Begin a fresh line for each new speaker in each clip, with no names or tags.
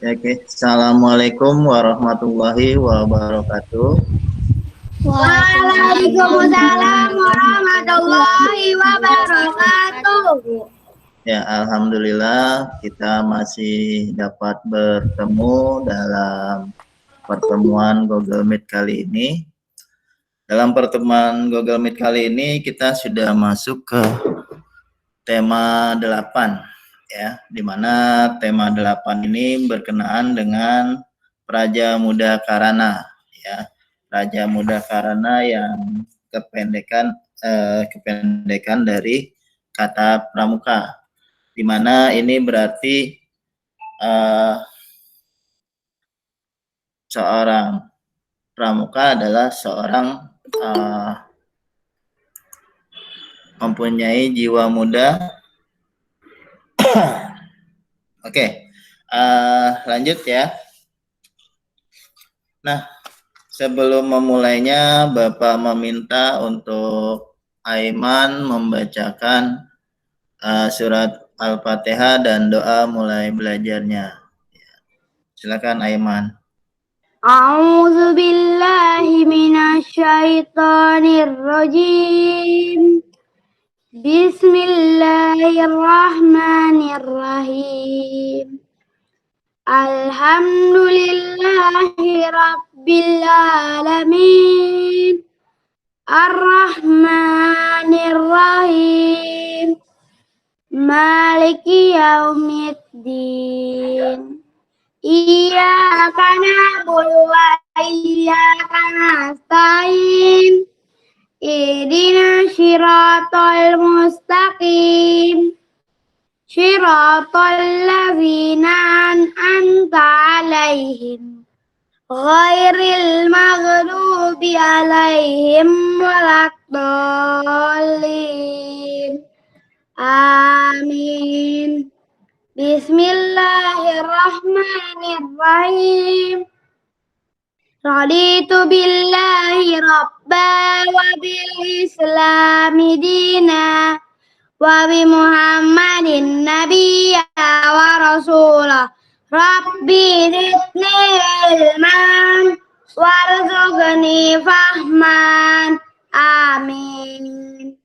Oke. Assalamualaikum warahmatullahi wabarakatuh.
Waalaikumsalam warahmatullahi wabarakatuh.
Ya, alhamdulillah kita masih dapat bertemu dalam pertemuan Google Meet kali ini. Dalam pertemuan Google Meet kali ini kita sudah masuk ke tema 8 ya, di mana tema 8 ini berkenaan dengan Praja Muda Karana ya. Praja Muda Karana yang kependekan dari kata pramuka, di mana ini berarti seorang pramuka adalah seorang mempunyai jiwa muda. Oke, lanjut ya. Nah, sebelum memulainya, Bapak meminta untuk Aiman membacakan surat Al-Fatihah dan doa mulai belajarnya. Silakan Aiman.
A'udzu billahi minasyaitonir rajim. Bismillahirrahmanirrahim. Alhamdulillahi rabbil alamin. Ar-Rahmanir Rahim. Maliki yaumiddin. Iyyaka na'budu wa iyyaka nasta'in. Ihdinas shiratal mustaqim. Shiratal ladzina an'amta 'alaihim ghairil maghdubi 'alaihim waladdallin. Amin. Bismillahirrahmanirrahim. Raditu billahi rabba wa bil islami dina wa bi Muhammadin nabiyya wa rasulah. Rabbi zidni ilman warzuqni fahman. Amin.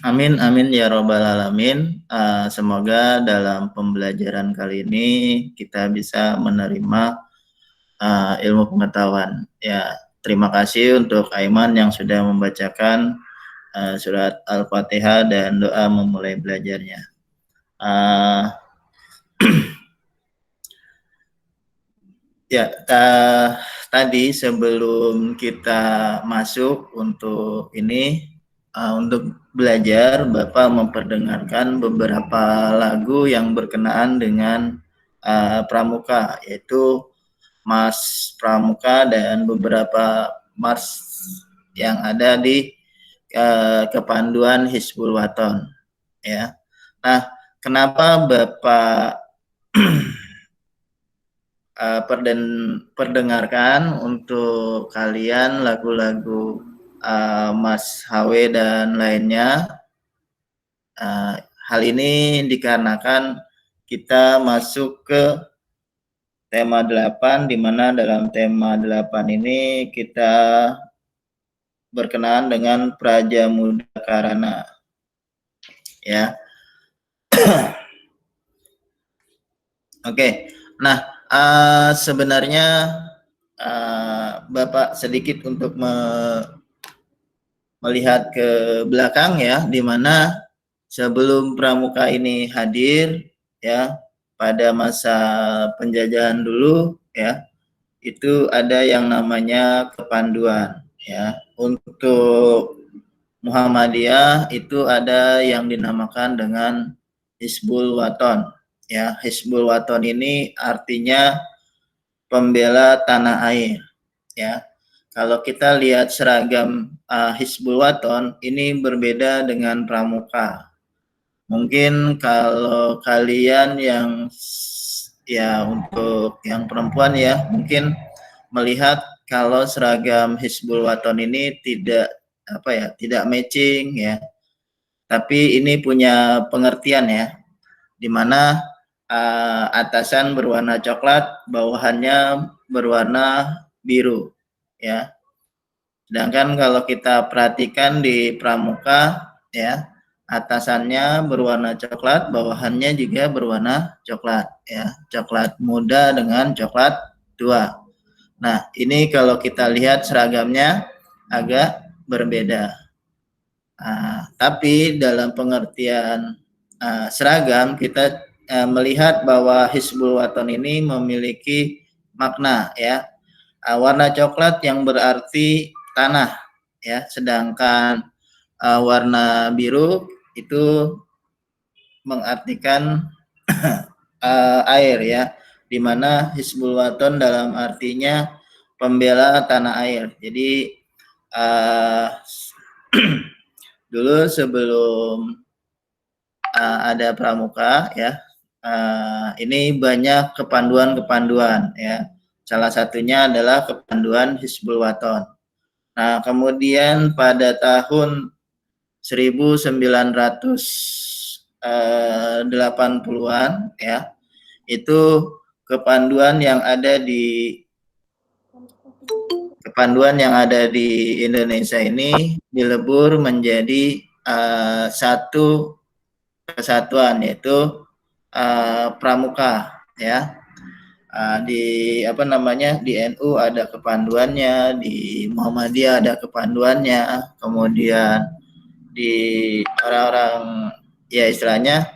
Amin, amin ya robbal alamin. Semoga dalam pembelajaran kali ini kita bisa menerima ilmu pengetahuan. Ya, terima kasih untuk Aiman yang sudah membacakan surat Al-Fatihah dan doa memulai belajarnya. Ya, tadi sebelum kita masuk untuk ini, untuk belajar, Bapak memperdengarkan beberapa lagu yang berkenaan dengan pramuka, yaitu Mas Pramuka dan beberapa mas yang ada di kepanduan Hizbul Waton. Ya, nah, kenapa Bapak perdengarkan untuk kalian lagu-lagu Mas HW dan lainnya? Hal ini dikarenakan kita masuk ke tema 8, di mana dalam tema 8 ini kita berkenaan dengan Praja Muda Karana. Ya. Oke. Nah, sebenarnya Bapak sedikit untuk melihat ke belakang ya, di mana sebelum pramuka ini hadir ya, pada masa penjajahan dulu ya, itu ada yang namanya kepanduan ya. Untuk Muhammadiyah itu ada yang dinamakan dengan Hizbul Waton ya. Hizbul Waton ini artinya pembela tanah air ya. Kalau kita lihat seragam Hizbul Waton ini berbeda dengan pramuka. Mungkin kalau kalian yang ya, untuk yang perempuan ya, mungkin melihat kalau seragam Hizbul Waton ini tidak matching ya. tapi ini punya pengertian ya, di mana atasan berwarna coklat, bawahannya berwarna biru ya. Sedangkan kalau kita perhatikan di pramuka ya, atasannya berwarna coklat, bawahannya juga berwarna coklat ya, coklat muda dengan coklat tua. Nah, ini kalau kita lihat seragamnya agak berbeda. Tapi dalam pengertian seragam kita melihat bahwa Hizbul Waton ini memiliki makna ya. Warna coklat yang berarti tanah ya, sedangkan warna biru itu mengartikan air ya, di mana Hizbul Waton dalam artinya pembela tanah air. Jadi dulu sebelum ada pramuka ya, ini banyak kepanduan-kepanduan ya. Salah satunya adalah kepanduan Hizbul Waton. Nah, kemudian pada tahun 1980-an ya, itu kepanduan yang ada di Indonesia ini dilebur menjadi satu kesatuan, yaitu pramuka ya. Di di NU ada kepanduannya, di Muhammadiyah ada kepanduannya, kemudian di orang-orang ya istilahnya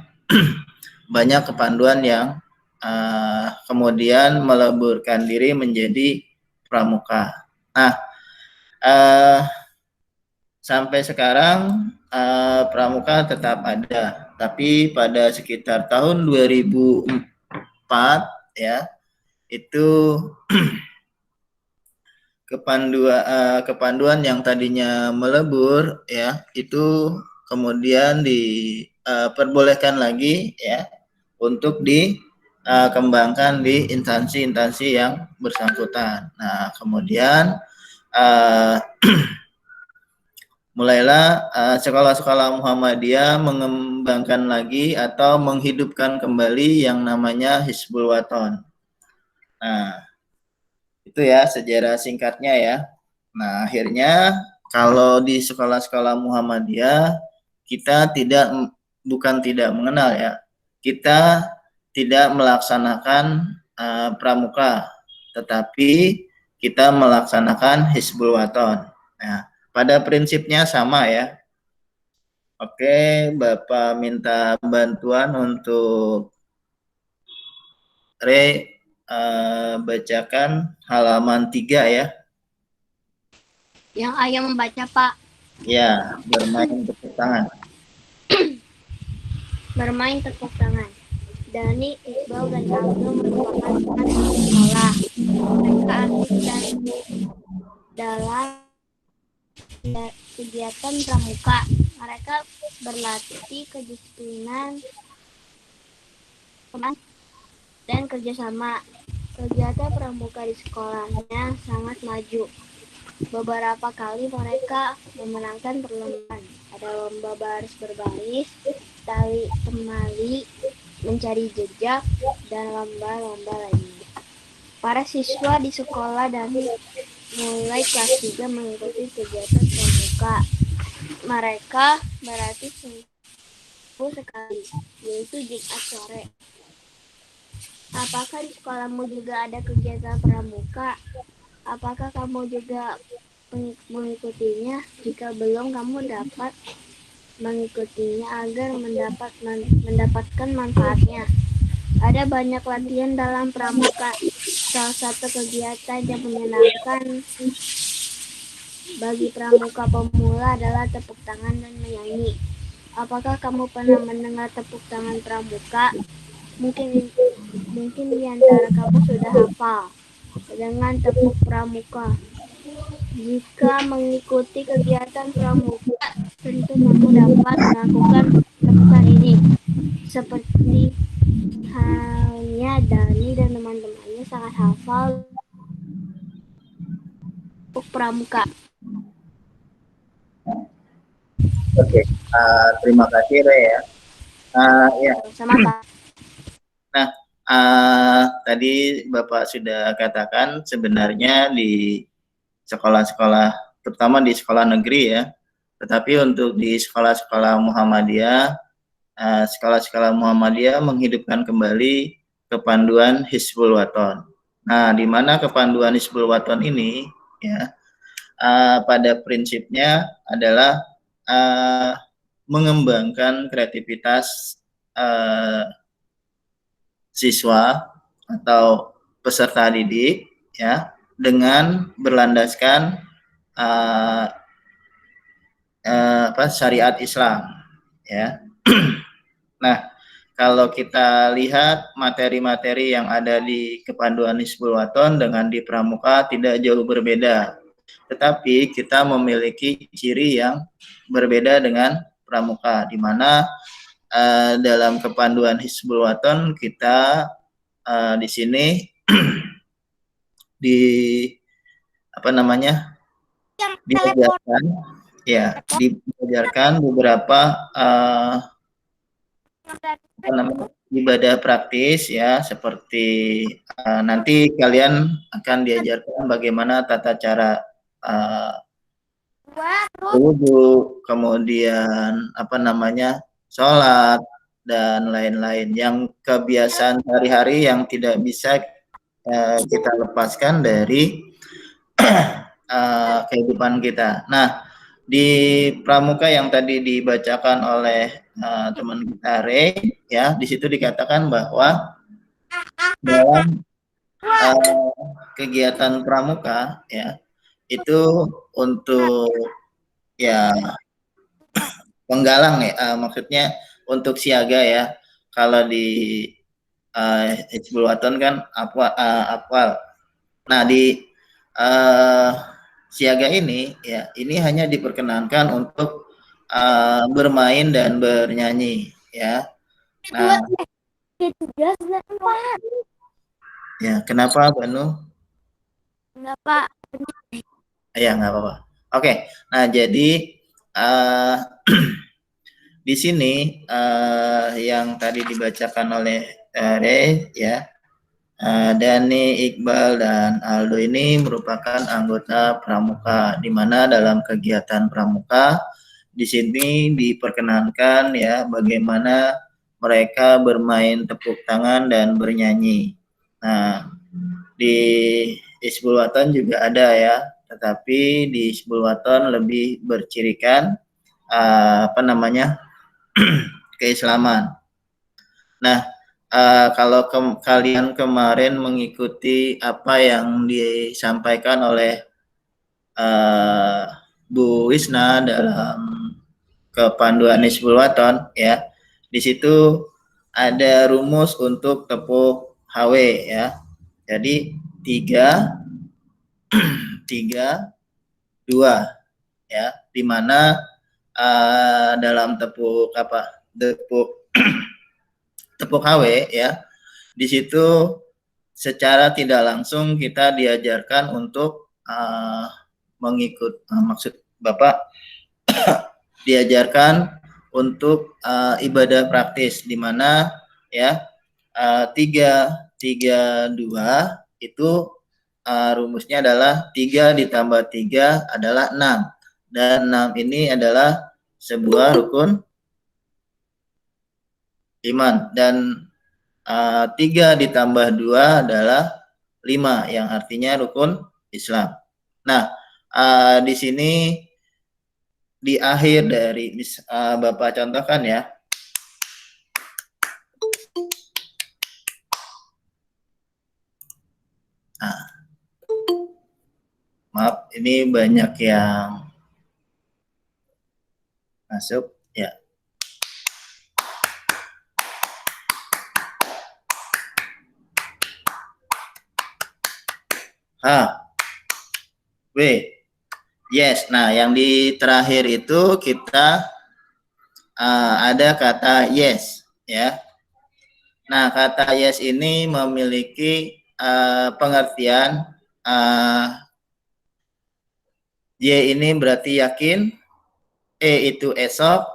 banyak kepanduan yang kemudian meleburkan diri menjadi pramuka. Nah, sampai sekarang pramuka tetap ada, tapi pada sekitar tahun 2004 ya, itu kepanduan yang tadinya melebur ya, itu kemudian diperbolehkan lagi ya untuk dikembangkan di instansi-instansi yang bersangkutan. Nah, kemudian mulailah sekolah-sekolah Muhammadiyah mengembangkan lagi atau menghidupkan kembali yang namanya Hizbul Waton. Nah, itu ya sejarah singkatnya ya. Nah, akhirnya kalau di sekolah-sekolah Muhammadiyah kita bukan tidak mengenal ya, kita tidak melaksanakan pramuka, tetapi kita melaksanakan Hizbul Waton. Nah, pada prinsipnya sama ya. Oke, Bapak minta bantuan untuk bacakan halaman 3 ya.
Yang ayah membaca, Pak.
Ya, bermain tepuk tangan.
Bermain tepuk tangan. Dani, Iqbal, dan Abdul merupakan anak sekolah. Mereka aktif dalam kegiatan pramuka. Mereka berlatih kedisiplinan dan kerjasama. Kegiatan pramuka di sekolahnya sangat maju. Beberapa kali mereka memenangkan perlombaan. Ada lomba baris berbaris, tali temali, mencari jejak, dan lomba-lomba lainnya. Para siswa di sekolah dari mulai kelas 3 mengikuti kegiatan pramuka. Mereka berlatih seminggu sekali, yaitu Jumat sore. Apakah di sekolahmu juga ada kegiatan pramuka? Apakah kamu juga mengikutinya? Jika belum, kamu dapat mengikutinya agar mendapatkan manfaatnya. Ada banyak latihan dalam pramuka. Salah satu kegiatan yang menyenangkan bagi pramuka pemula adalah tepuk tangan dan menyanyi. Apakah kamu pernah mendengar tepuk tangan pramuka? Mungkin di antara kamu sudah hafal dengan tepuk pramuka. Jika mengikuti kegiatan pramuka, tentu kamu dapat melakukan tepukan ini. Seperti halnya Dani dan teman-temannya sangat hafal tepuk pramuka.
Oke, terima kasih Re ya. Ya.
Sama-sama.
Nah, tadi Bapak sudah katakan sebenarnya di sekolah-sekolah, terutama di sekolah negeri ya, tetapi untuk di sekolah-sekolah Muhammadiyah, sekolah-sekolah Muhammadiyah menghidupkan kembali kepanduan Hizbul Waton. Nah, di mana kepanduan Hizbul Waton ini ya, pada prinsipnya adalah mengembangkan kreativitas siswa atau peserta didik ya dengan berlandaskan syariat Islam ya. Nah, kalau kita lihat materi-materi yang ada di kepanduan Hizbul Waton dengan di Pramuka tidak jauh berbeda. Tetapi kita memiliki ciri yang berbeda dengan Pramuka, di mana dalam kepanduan Hizbul Waton kita di sini di diajarkan ya, diajarkan beberapa ibadah praktis ya, seperti nanti kalian akan diajarkan bagaimana tata cara wudhu, kemudian sholat dan lain-lain yang kebiasaan sehari-hari yang tidak bisa kita lepaskan dari kehidupan kita. Nah, di Pramuka yang tadi dibacakan oleh teman kita Ray, ya, di situ dikatakan bahwa dalam kegiatan Pramuka, ya, itu untuk ya penggalang ya, maksudnya untuk siaga ya. Kalau di Hizbul Waton kan apwal. Nah, di siaga ini ya, ini hanya diperkenankan untuk bermain dan bernyanyi ya. Nah, ya kenapa Banu?
Enggak, Pak.
Ya nggak apa-apa. Oke, nah jadi di sini yang tadi dibacakan oleh Rey ya, Dani, Iqbal, dan Aldo ini merupakan anggota Pramuka, di mana dalam kegiatan Pramuka di sini diperkenankan ya bagaimana mereka bermain tepuk tangan dan bernyanyi. Nah, di Hizbul Waton juga ada ya, tetapi di Hizbul Waton lebih bercirikan keislaman. Nah, kalau kalian kemarin mengikuti apa yang disampaikan oleh Bu Wisna dalam kepanduan Hizbul Waton ya, di situ ada rumus untuk tepuk HW ya. Jadi 3 3 2 ya, di mana dalam tepuk tepuk HW ya, di situ secara tidak langsung kita diajarkan untuk maksud Bapak diajarkan untuk ibadah praktis, di mana ya 3 3 2 itu rumusnya adalah 3 ditambah 3 adalah 6, dan 6 ini adalah sebuah rukun iman, dan 3 ditambah 2 adalah 5 yang artinya rukun Islam. Nah, di sini di akhir dari Bapak contohkan ya. Nah, maaf, ini banyak yang masuk ya. W. Yes. Nah, yang di terakhir itu kita ada kata yes ya. Nah, kata yes ini memiliki pengertian Y ini berarti yakin, E itu esok,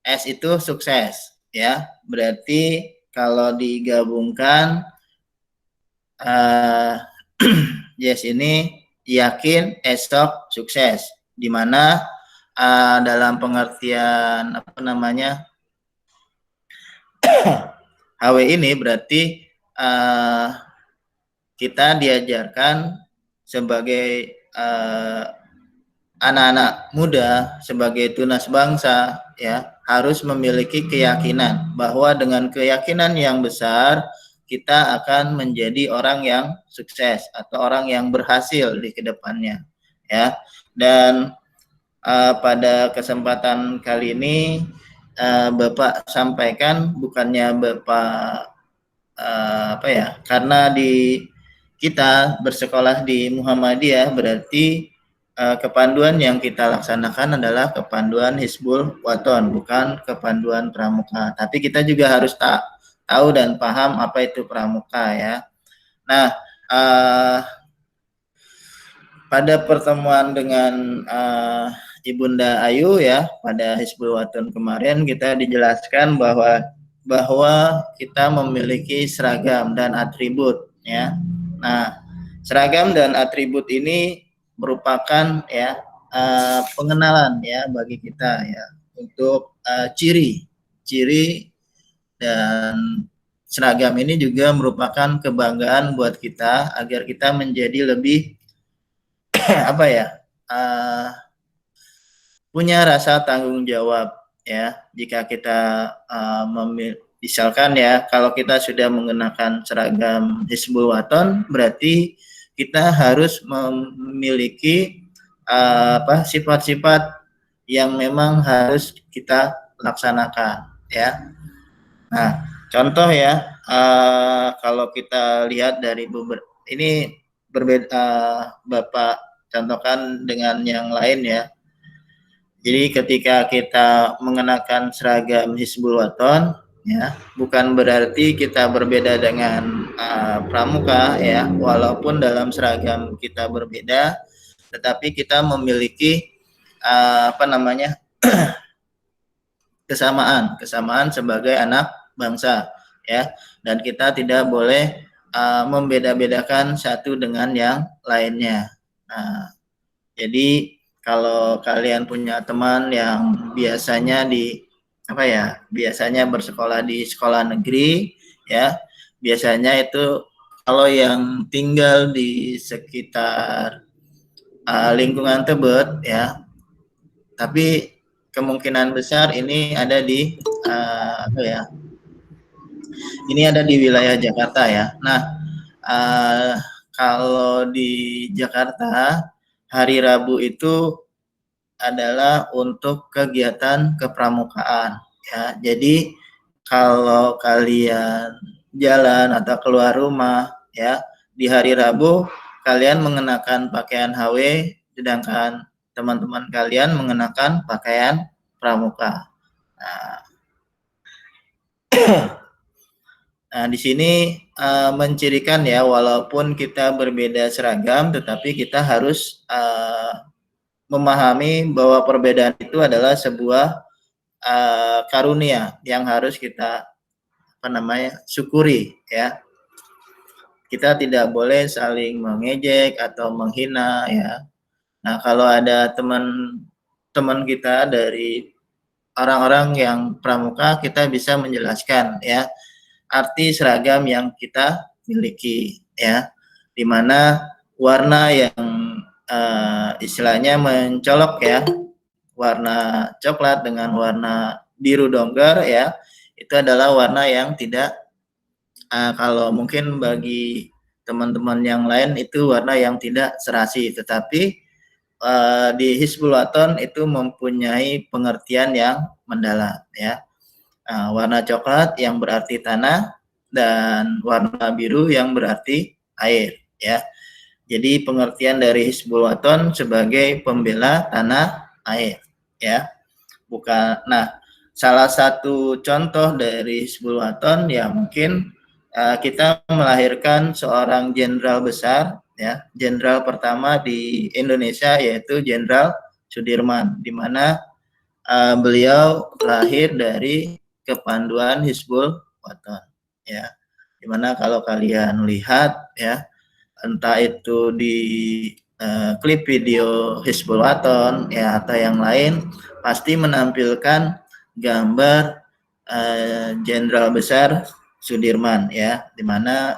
S itu sukses, ya. Berarti kalau digabungkan, yes ini yakin esok sukses, di mana dalam pengertian apa namanya HW ini berarti kita diajarkan sebagai anak-anak muda, sebagai tunas bangsa, ya, harus memiliki keyakinan bahwa dengan keyakinan yang besar kita akan menjadi orang yang sukses atau orang yang berhasil di kedepannya, ya. Dan pada kesempatan kali ini Bapak sampaikan, bukannya Bapak apa ya, karena di kita bersekolah di Muhammadiyah berarti kepanduan yang kita laksanakan adalah kepanduan Hizbul Waton, bukan kepanduan pramuka. Tapi kita juga harus tahu dan paham apa itu pramuka, ya. Nah, pada pertemuan dengan Ibunda Ayu, ya, pada Hizbul Waton kemarin kita dijelaskan bahwa kita memiliki seragam dan atribut, ya. Nah, seragam dan atribut ini merupakan, ya, pengenalan, ya, bagi kita, ya, untuk ciri dan seragam ini juga merupakan kebanggaan buat kita agar kita menjadi lebih apa ya, punya rasa tanggung jawab, ya. Jika kita misalkan, ya, kalau kita sudah mengenakan seragam Hizbul Waton, berarti kita harus memiliki sifat-sifat yang memang harus kita laksanakan, ya. Nah, contoh, ya, kalau kita lihat dari ini berbeda, Bapak contohkan dengan yang lain, ya. Jadi ketika kita mengenakan seragam Hizbul Waton, ya, bukan berarti kita berbeda dengan pramuka, ya, walaupun dalam seragam kita berbeda, tetapi kita memiliki kesamaan sebagai anak bangsa, ya, dan kita tidak boleh membeda-bedakan satu dengan yang lainnya. Nah, jadi kalau kalian punya teman yang biasanya biasanya bersekolah di sekolah negeri, ya, biasanya itu kalau yang tinggal di sekitar lingkungan Tebet, ya, tapi kemungkinan besar ini ada di ini ada di wilayah Jakarta, ya. Nah, kalau di Jakarta hari Rabu itu adalah untuk kegiatan kepramukaan, ya. Jadi kalau kalian jalan atau keluar rumah, ya, di hari Rabu kalian mengenakan pakaian HW, sedangkan teman-teman kalian mengenakan pakaian pramuka. Nah, di sini mencirikan, ya, walaupun kita berbeda seragam, tetapi kita harus memahami bahwa perbedaan itu adalah sebuah karunia yang harus kita syukuri, ya. Kita tidak boleh saling mengejek atau menghina, ya. Nah, kalau ada teman kita dari orang-orang yang pramuka, kita bisa menjelaskan, ya, arti seragam yang kita miliki, ya, di mana warna yang istilahnya mencolok, ya, warna coklat dengan warna biru dongker, ya, itu adalah warna yang tidak kalau mungkin bagi teman-teman yang lain itu warna yang tidak serasi, tetapi di Hizbul Waton itu mempunyai pengertian yang mendalam, ya. Warna coklat yang berarti tanah dan warna biru yang berarti air, ya. Jadi pengertian dari Hizbul Waton sebagai pembela tanah air, ya. Bukan. Nah, salah satu contoh dari Hizbul Waton, ya, mungkin kita melahirkan seorang jenderal besar, ya, jenderal pertama di Indonesia, yaitu Jenderal Sudirman, di mana beliau lahir dari kepanduan Hizbul Wathan, ya. Dimana kalau kalian lihat, ya, entah itu di klip video Hizbul Wathan, ya, atau yang lain, pasti menampilkan gambar Jenderal Besar Sudirman, ya, dimana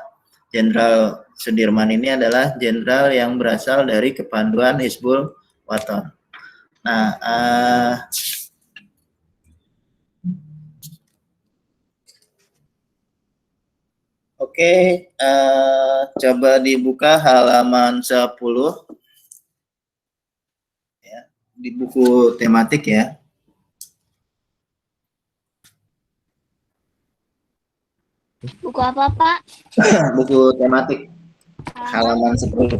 Jenderal Sudirman ini adalah jenderal yang berasal dari kepanduan Hizbul Wathan. Nah, oke, coba dibuka halaman 10 ya, di buku tematik ya.
Buku apa, Pak?
Buku tematik halaman 10.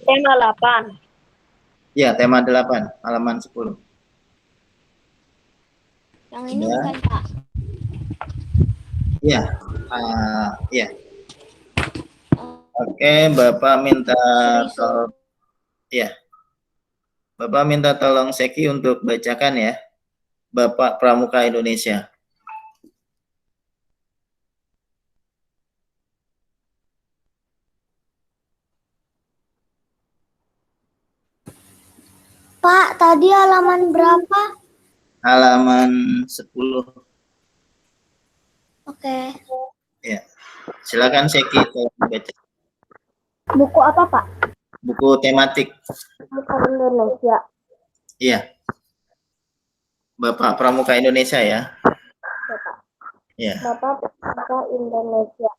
Tema 8.
Ya, tema 8, halaman 10.
Yang ini
Ya.
bukan, Pak?
Iya, iya. Oke, Bapak minta ya. Bapak minta tolong Seki untuk bacakan ya. Bapak Pramuka Indonesia.
Pak, tadi halaman berapa?
Halaman 10.
Oke.
Ya. Silakan Seki tolong baca.
Buku apa, Pak?
Buku tematik.
Buku Indonesia.
Iya. Bapak Pramuka Indonesia ya.
Bapak.
Ya.
Bapak Pramuka Indonesia.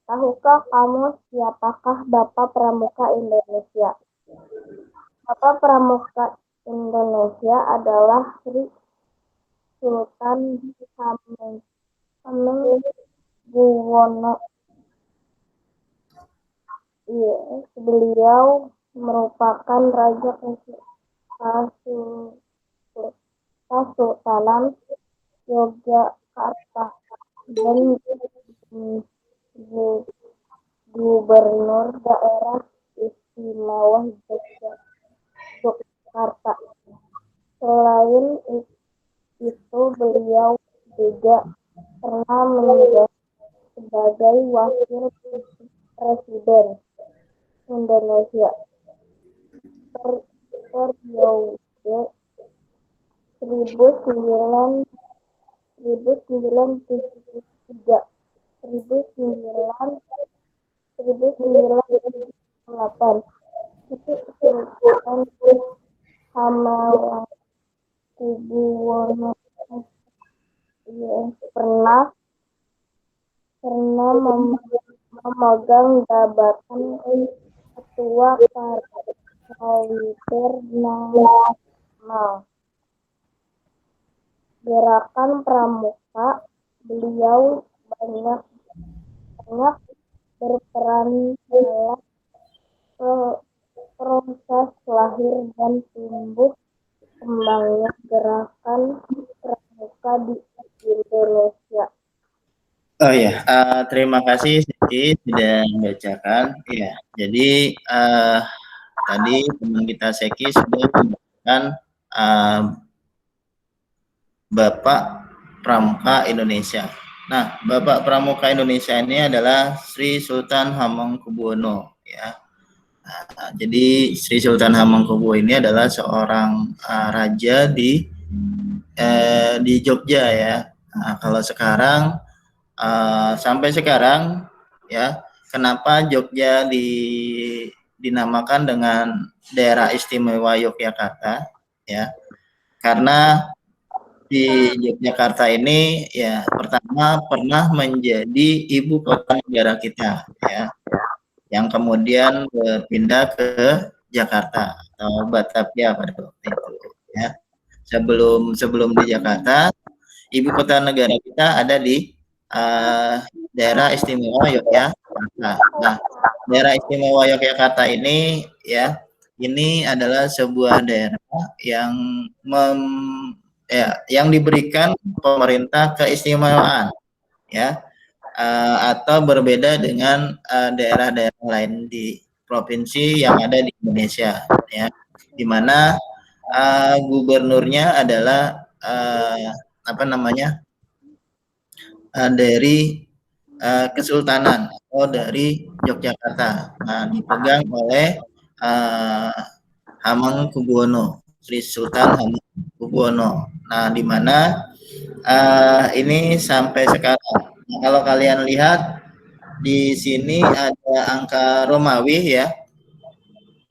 Tahukah kamu siapakah Bapak Pramuka Indonesia? Bapak Pramuka Indonesia adalah Sri Sultan Hamengkubuwono. Beliau merupakan Raja Kesultanan Yogyakarta dan Gubernur Daerah Istimewa Yogyakarta. Selain itu, beliau juga pernah menjabat sebagai Wakil Presiden Indonesia periode 1978. Itu Sultan Hamengkubuwono pernah memegang jabatan Ketua Parlementer Nasional. Gerakan Pramuka, beliau banyak berperan dalam proses lahir dan tumbuh kembangnya gerakan Pramuka di Indonesia.
Oh ya, terima kasih Siti sudah membacakan. Ya, jadi tadi teman kita Seki sudah membacakan Bapak Pramuka Indonesia. Nah, Bapak Pramuka Indonesia ini adalah Sri Sultan Hamengkubuwono ya. Nah, jadi Sri Sultan Hamengkubuwono ini adalah seorang raja di Jogja ya. Nah, kalau sekarang sampai sekarang ya, kenapa Jogja dinamakan dengan Daerah Istimewa Yogyakarta ya? Karena di Yogyakarta ini ya pertama pernah menjadi ibu kota negara kita ya, yang kemudian berpindah ke Jakarta atau Batavia pada waktu itu ya. Sebelum di Jakarta, ibu kota negara kita ada di daerah istimewa Yogyakarta. Nah, daerah istimewa Yogyakarta ini ya, ini adalah sebuah daerah yang yang diberikan pemerintah keistimewaan ya, atau berbeda dengan daerah-daerah lain di provinsi yang ada di Indonesia ya, di mana gubernurnya adalah apa namanya, dari Kesultanan atau dari Yogyakarta. Nah, dipegang oleh Hamengkubuwono, Sri Sultan Hamengkubuwono. Nah, di mana ini sampai sekarang. Nah, kalau kalian lihat di sini ada angka Romawi ya,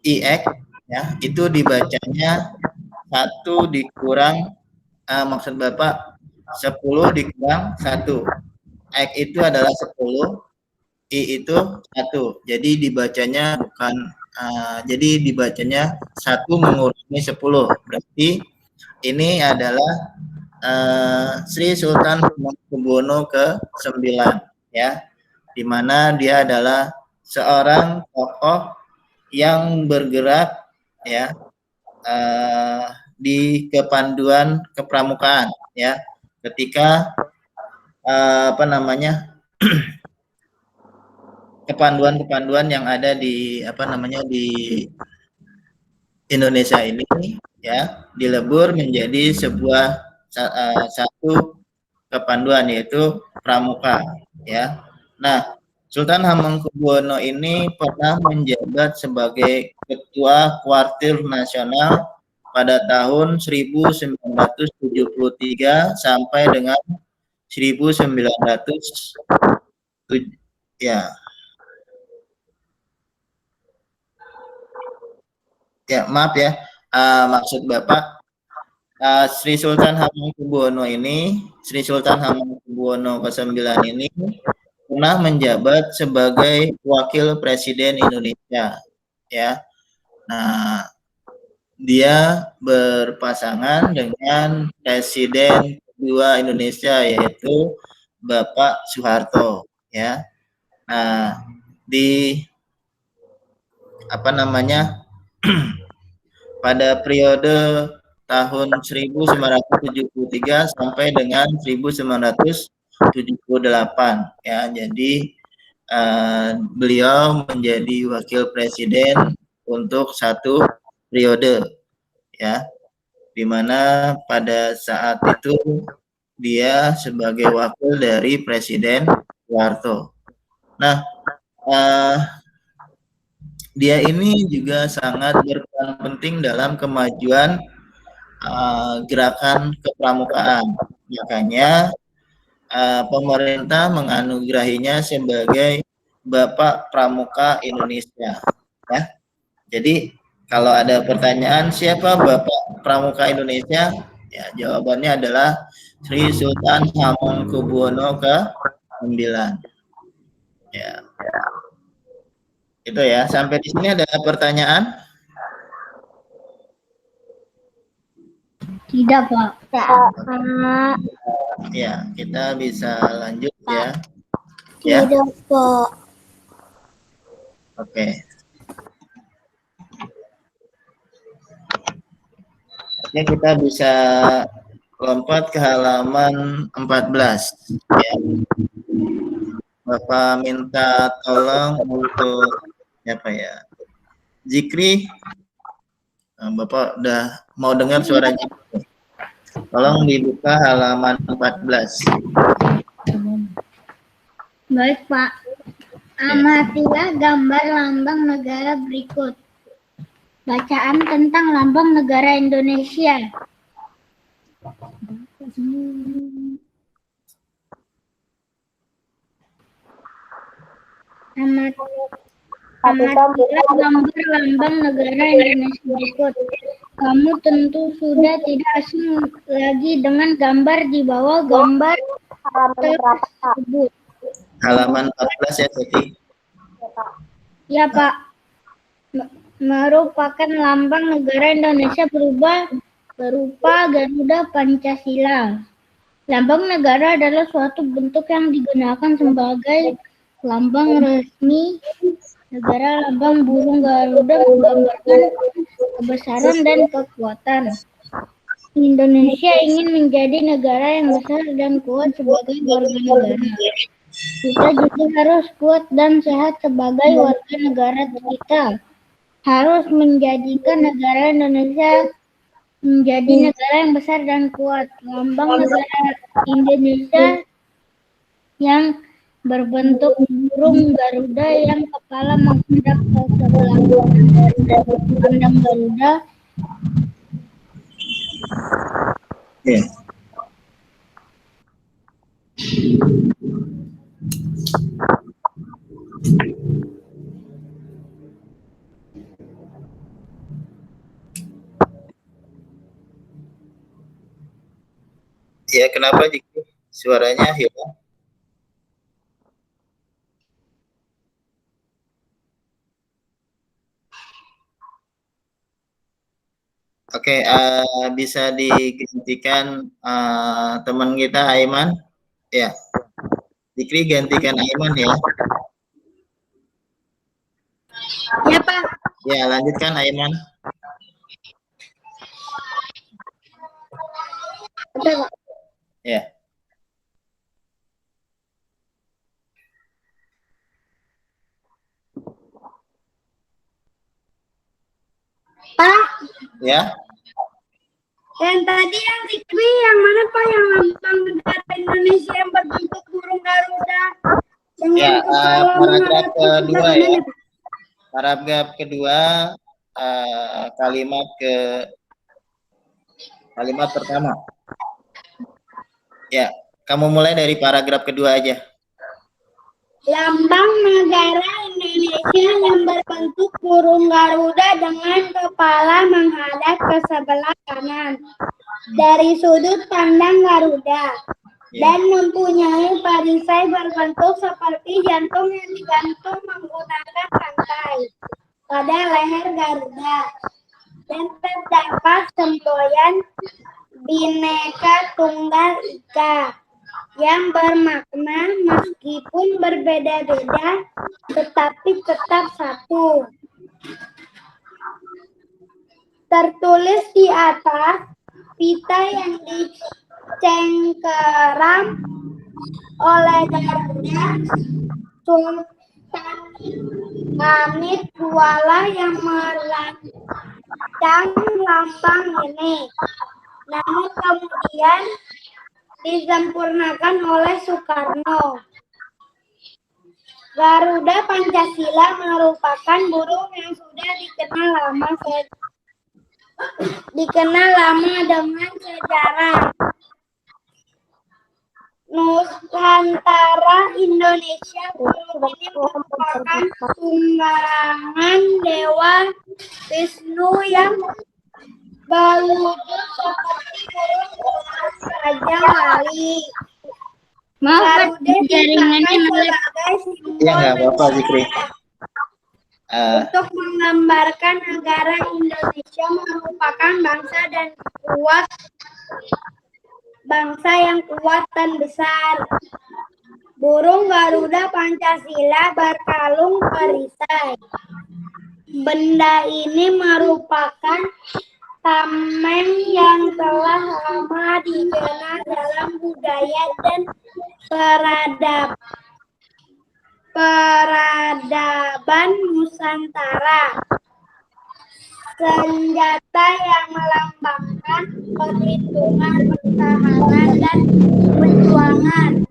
IX ya, itu dibacanya 1 dikurang maksud Bapak 10 dikurang 1. X itu adalah 10, I itu 1. Jadi dibacanya bukan jadi dibacanya 1 mengurangi 10. Berarti ini adalah Sri Sultan Hamengkubuwono ke-9 ya. Di mana dia adalah seorang tokoh yang bergerak ya di kepanduan kepramukaan ya. Ketika apa namanya, kepanduan-kepanduan yang ada di apa namanya di Indonesia ini ya dilebur menjadi sebuah satu kepanduan, yaitu pramuka ya. Nah, Sultan Hamengkubuwono ini pernah menjabat sebagai Ketua Kuartir Nasional pada tahun 1973 sampai dengan 1900 ya. Ya, maaf ya. Maksud Bapak Sri Sultan Hamengkubuwono ini, Sri Sultan Hamengkubuwono ke-9 ini pernah menjabat sebagai Wakil Presiden Indonesia ya. Nah, dia berpasangan dengan Presiden kedua Indonesia, yaitu Bapak Soeharto ya. Nah, di apa namanya pada periode tahun 1973 sampai dengan 1978 ya. Jadi beliau menjadi wakil presiden untuk 1 periode ya, di mana pada saat itu dia sebagai wakil dari Presiden Soeharto. Nah, dia ini juga sangat berperan penting dalam kemajuan gerakan kepramukaan. Makanya pemerintah menganugerahinya sebagai Bapak Pramuka Indonesia ya. Jadi kalau ada pertanyaan siapa Bapak Pramuka Indonesia, ya jawabannya adalah Sri Sultan Hamengkubuwono ke-9 ya. Itu ya, sampai di sini ada pertanyaan?
Tidak, Pak.
Ya, kita bisa lanjut ya.
Tidak, Pak.
Oke. Oke, kita bisa lompat ke halaman 14 ya. Bapak minta tolong untuk siapa ya? Zikri. Bapak udah mau dengar suara Zikri. Tolong dibuka halaman 14.
Baik, Pak. Amatilah gambar lambang negara berikut. Bacaan tentang lambang negara Indonesia. Amatilah gambar lambang negara Indonesia berikut. Kamu tentu sudah tidak asing lagi dengan gambar di bawah gambar tersebut.
Halaman 14 ya, Teti.
Ya, Pak. Merupakan lambang negara Indonesia berupa Garuda Pancasila. Lambang negara adalah suatu bentuk yang digunakan sebagai lambang resmi negara. Lambang burung Garuda menggambarkan kebesaran dan kekuatan. Indonesia ingin menjadi negara yang besar dan kuat sebagai warga negara. Kita juga harus kuat dan sehat sebagai warga negara. Kita harus menjadikan negara Indonesia
menjadi negara yang besar dan kuat. Lambang negara Indonesia yang berbentuk burung Garuda yang kepala menghadap ke sebelah kanan dari sudut pandang Garuda.
Ya. Ya, kenapa Jikri? Suaranya hilang? Oke, bisa digantikan teman kita Aiman. Ya, Jikri gantikan Aiman ya.
Ya, Pak.
Ya, lanjutkan Aiman.
Oke, Pak.
Ya.
Pak,
Ya.
yang tadi yang Zikri yang mana Pak, yang lambang negara Indonesia yang berbentuk burung Garuda dengan
Ya,
kepala
paragraf
menghadap ke
kedua
sebelah
ya.
kanan, Pak?
Paragraf kedua, kalimat pertama. Ya, kamu mulai dari paragraf kedua aja.
Lambang negara Indonesia yang berbentuk burung Garuda dengan kepala menghadap ke sebelah kanan dari sudut pandang Garuda dan mempunyai perisai berbentuk seperti jantung yang digantung menggunakan rantai pada leher Garuda dan terdapat semboyan Bhinneka Tunggal Ika yang bermakna meskipun berbeda-beda tetapi tetap satu. Tertulis di atas pita yang dicengkeram oleh Garuda Sultan Hamid Kuala yang merancang lambang ini. Namun kemudian disempurnakan oleh Soekarno. Garuda Pancasila merupakan burung yang sudah dikenal lama dengan sejarah. Nusantara Indonesia burung ini merupakan tunggangan Dewa Wisnu yang berwujud seperti burung Raja Wali.
Maaf, jaringannya
Ya, nggak apa-apa, Zikri.
Untuk menggambarkan negara Indonesia merupakan bangsa yang kuat dan besar. Burung Garuda Pancasila berkalung perisai. Benda ini merupakan tameng yang telah lama dikenal dalam budaya dan peradaban Nusantara. Senjata yang melambangkan perlindungan, pertahanan, dan perjuangan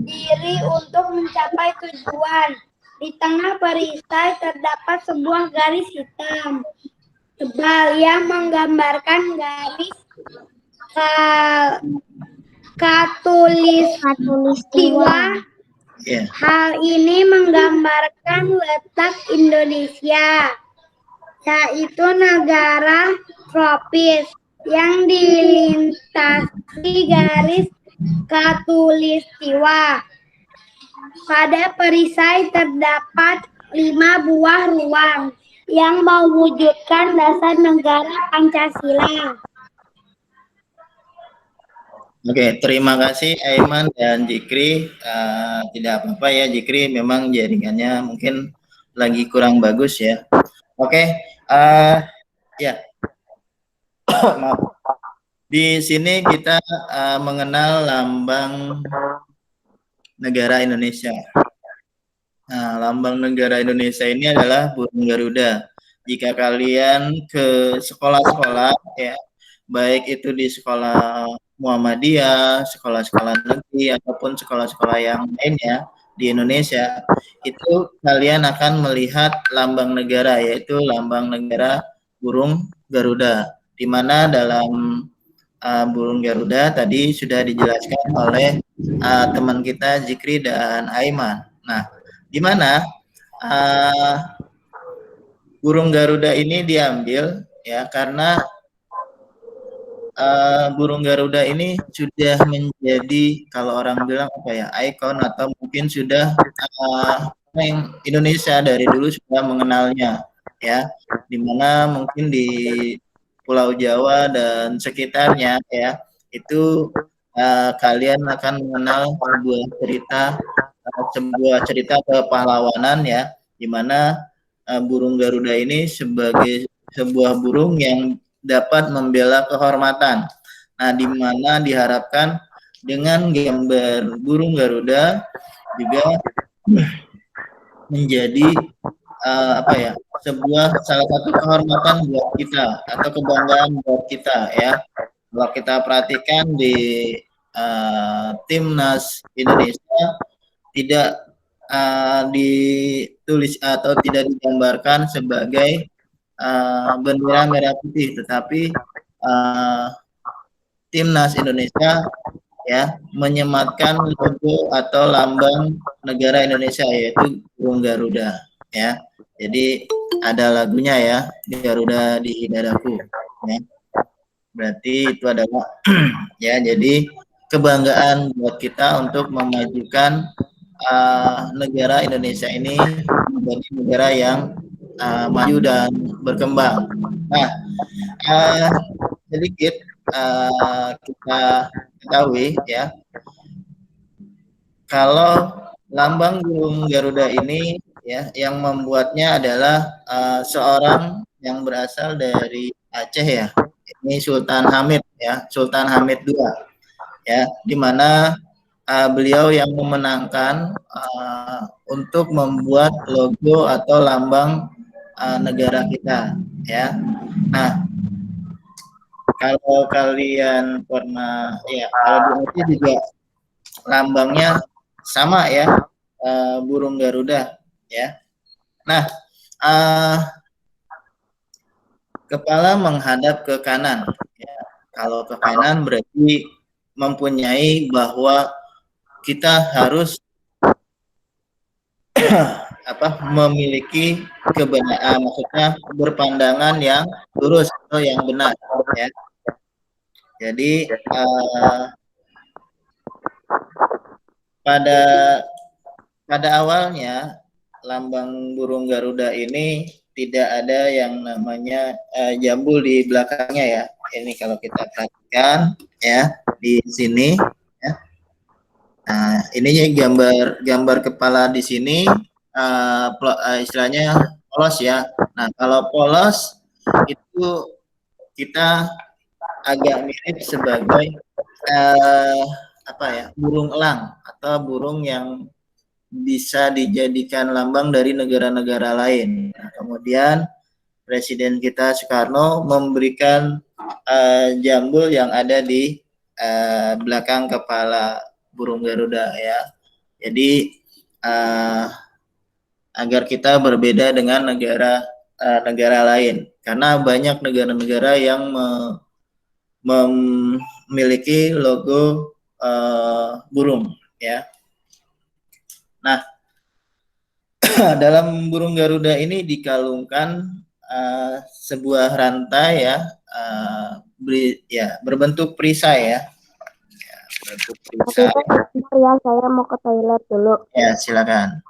diri untuk mencapai tujuan. Di tengah perisai terdapat sebuah garis hitam tebal yang menggambarkan garis Katulistiwa. Hal ini menggambarkan letak Indonesia, yaitu negara tropis yang dilintasi garis Katulistiwa. Pada perisai terdapat 5 buah ruang yang mewujudkan dasar negara Pancasila.
Oke, terima kasih Aiman dan Jikri. Tidak apa-apa ya Jikri, memang jaringannya mungkin lagi kurang bagus ya. Oke, ya. Maaf. Di sini kita mengenal lambang negara Indonesia. Nah, lambang negara Indonesia ini adalah burung Garuda. jika kalian ke sekolah-sekolah ya, baik itu di sekolah Muhammadiyah, sekolah-sekolah negeri ataupun sekolah-sekolah yang lainnya di Indonesia, itu kalian akan melihat lambang negara, yaitu lambang negara burung Garuda, di mana dalam burung Garuda tadi sudah dijelaskan oleh teman kita Zikri dan Aiman. Nah, di mana burung Garuda ini diambil ya karena burung Garuda ini sudah menjadi, kalau orang bilang apa ya, ikon, atau mungkin sudah Indonesia dari dulu sudah mengenalnya ya, dimana mungkin di Pulau Jawa dan sekitarnya ya, itu kalian akan mengenal sebuah cerita kepahlawanan ya, dimana burung Garuda ini sebagai sebuah burung yang dapat membela kehormatan. Nah, di mana diharapkan dengan gambar burung Garuda juga menjadi sebuah salah satu kehormatan buat kita atau kebanggaan buat kita ya. Kalau kita perhatikan di timnas Indonesia tidak ditulis atau tidak digambarkan sebagai bendera merah putih, tetapi timnas Indonesia ya menyematkan logo atau lambang negara Indonesia, yaitu burung Garuda ya. Jadi ada lagunya ya, Garuda di dadaku ya. Berarti itu adalah ya, jadi kebanggaan buat kita untuk memajukan negara Indonesia ini menjadi negara yang maju dan berkembang. Nah, sedikit kita ketahui ya, kalau lambang burung Garuda ini ya, yang membuatnya adalah seorang yang berasal dari Aceh ya, ini Sultan Hamid ya, Sultan Hamid II ya, di mana beliau yang memenangkan untuk membuat logo atau lambang negara kita ya. Nah, kalau kalian pernah ya, kalau di Aceh juga lambangnya sama ya, burung Garuda ya. Nah, kepala menghadap ke kanan ya. Kalau ke kanan berarti mempunyai bahwa kita harus memiliki kebenaran, maksudnya berpandangan yang lurus atau yang benar ya. Jadi pada awalnya lambang burung Garuda ini tidak ada yang namanya jambul di belakangnya ya. Ini kalau kita perhatikan ya di sini ya. Nah, ini gambar kepala di sini istilahnya polos ya. Nah, kalau polos itu kita agak mirip sebagai burung elang atau burung yang bisa dijadikan lambang dari negara-negara lain. Nah, kemudian Presiden kita Soekarno memberikan jambul yang ada di belakang kepala burung Garuda ya. Jadi agar kita berbeda dengan negara lain, karena banyak negara-negara yang memiliki logo burung ya. Nah, dalam burung Garuda ini dikalungkan sebuah rantai ya, berbentuk perisai ya. Berbentuk perisai.
Ya, saya mau ke toilet dulu.
Ya, silakan.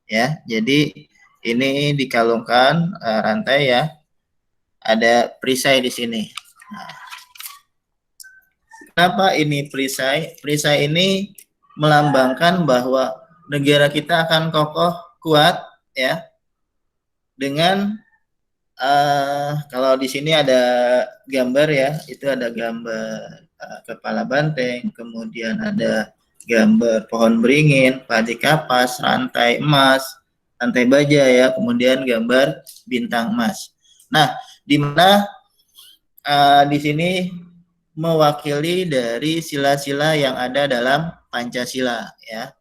Ya, jadi ini dikalungkan rantai ya. Ada perisai di sini. Nah, kenapa ini perisai? Perisai ini melambangkan bahwa negara kita akan kokoh, kuat ya, dengan kalau di sini ada gambar ya, itu ada gambar kepala banteng, kemudian ada gambar pohon beringin, padi kapas, rantai emas, rantai baja ya, kemudian gambar bintang emas. Nah, di mana di sini mewakili dari sila-sila yang ada dalam Pancasila ya.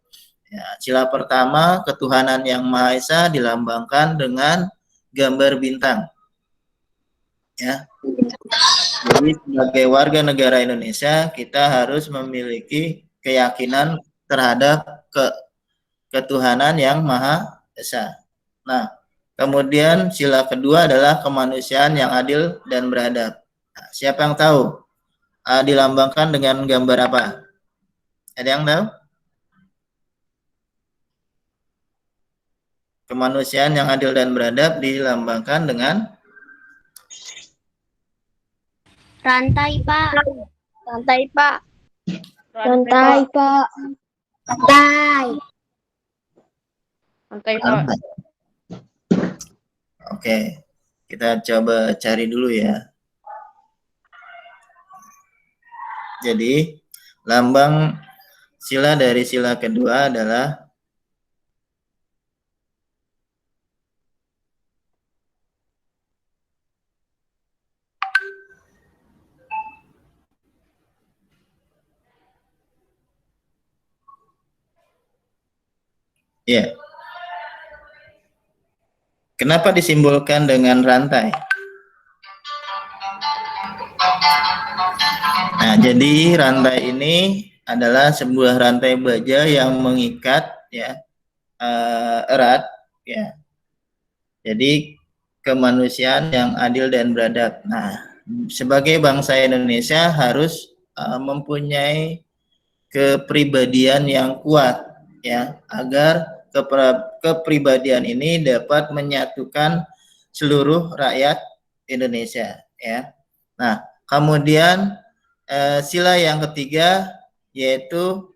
Ya, sila pertama, ketuhanan yang Maha Esa dilambangkan dengan gambar bintang. Ya. Jadi sebagai warga negara Indonesia, kita harus memiliki keyakinan terhadap ketuhanan yang Maha Esa. Nah, kemudian sila kedua adalah kemanusiaan yang adil dan beradab. Nah, siapa yang tahu dilambangkan dengan gambar apa? Ada yang tahu? Kemanusiaan yang adil dan beradab dilambangkan dengan
Rantai, Pak.
Rantai, Pak.
Rantai,
Pak.
Rantai.
apa? Oke, kita coba cari dulu ya. Jadi, lambang sila dari sila kedua adalah ya. Kenapa disimbolkan dengan rantai? Nah, jadi rantai ini adalah sebuah rantai baja yang mengikat ya erat ya. Jadi kemanusiaan yang adil dan beradab. Nah, sebagai bangsa Indonesia harus mempunyai kepribadian yang kuat ya, agar kepribadian ini dapat menyatukan seluruh rakyat Indonesia ya. Nah, kemudian sila yang ketiga yaitu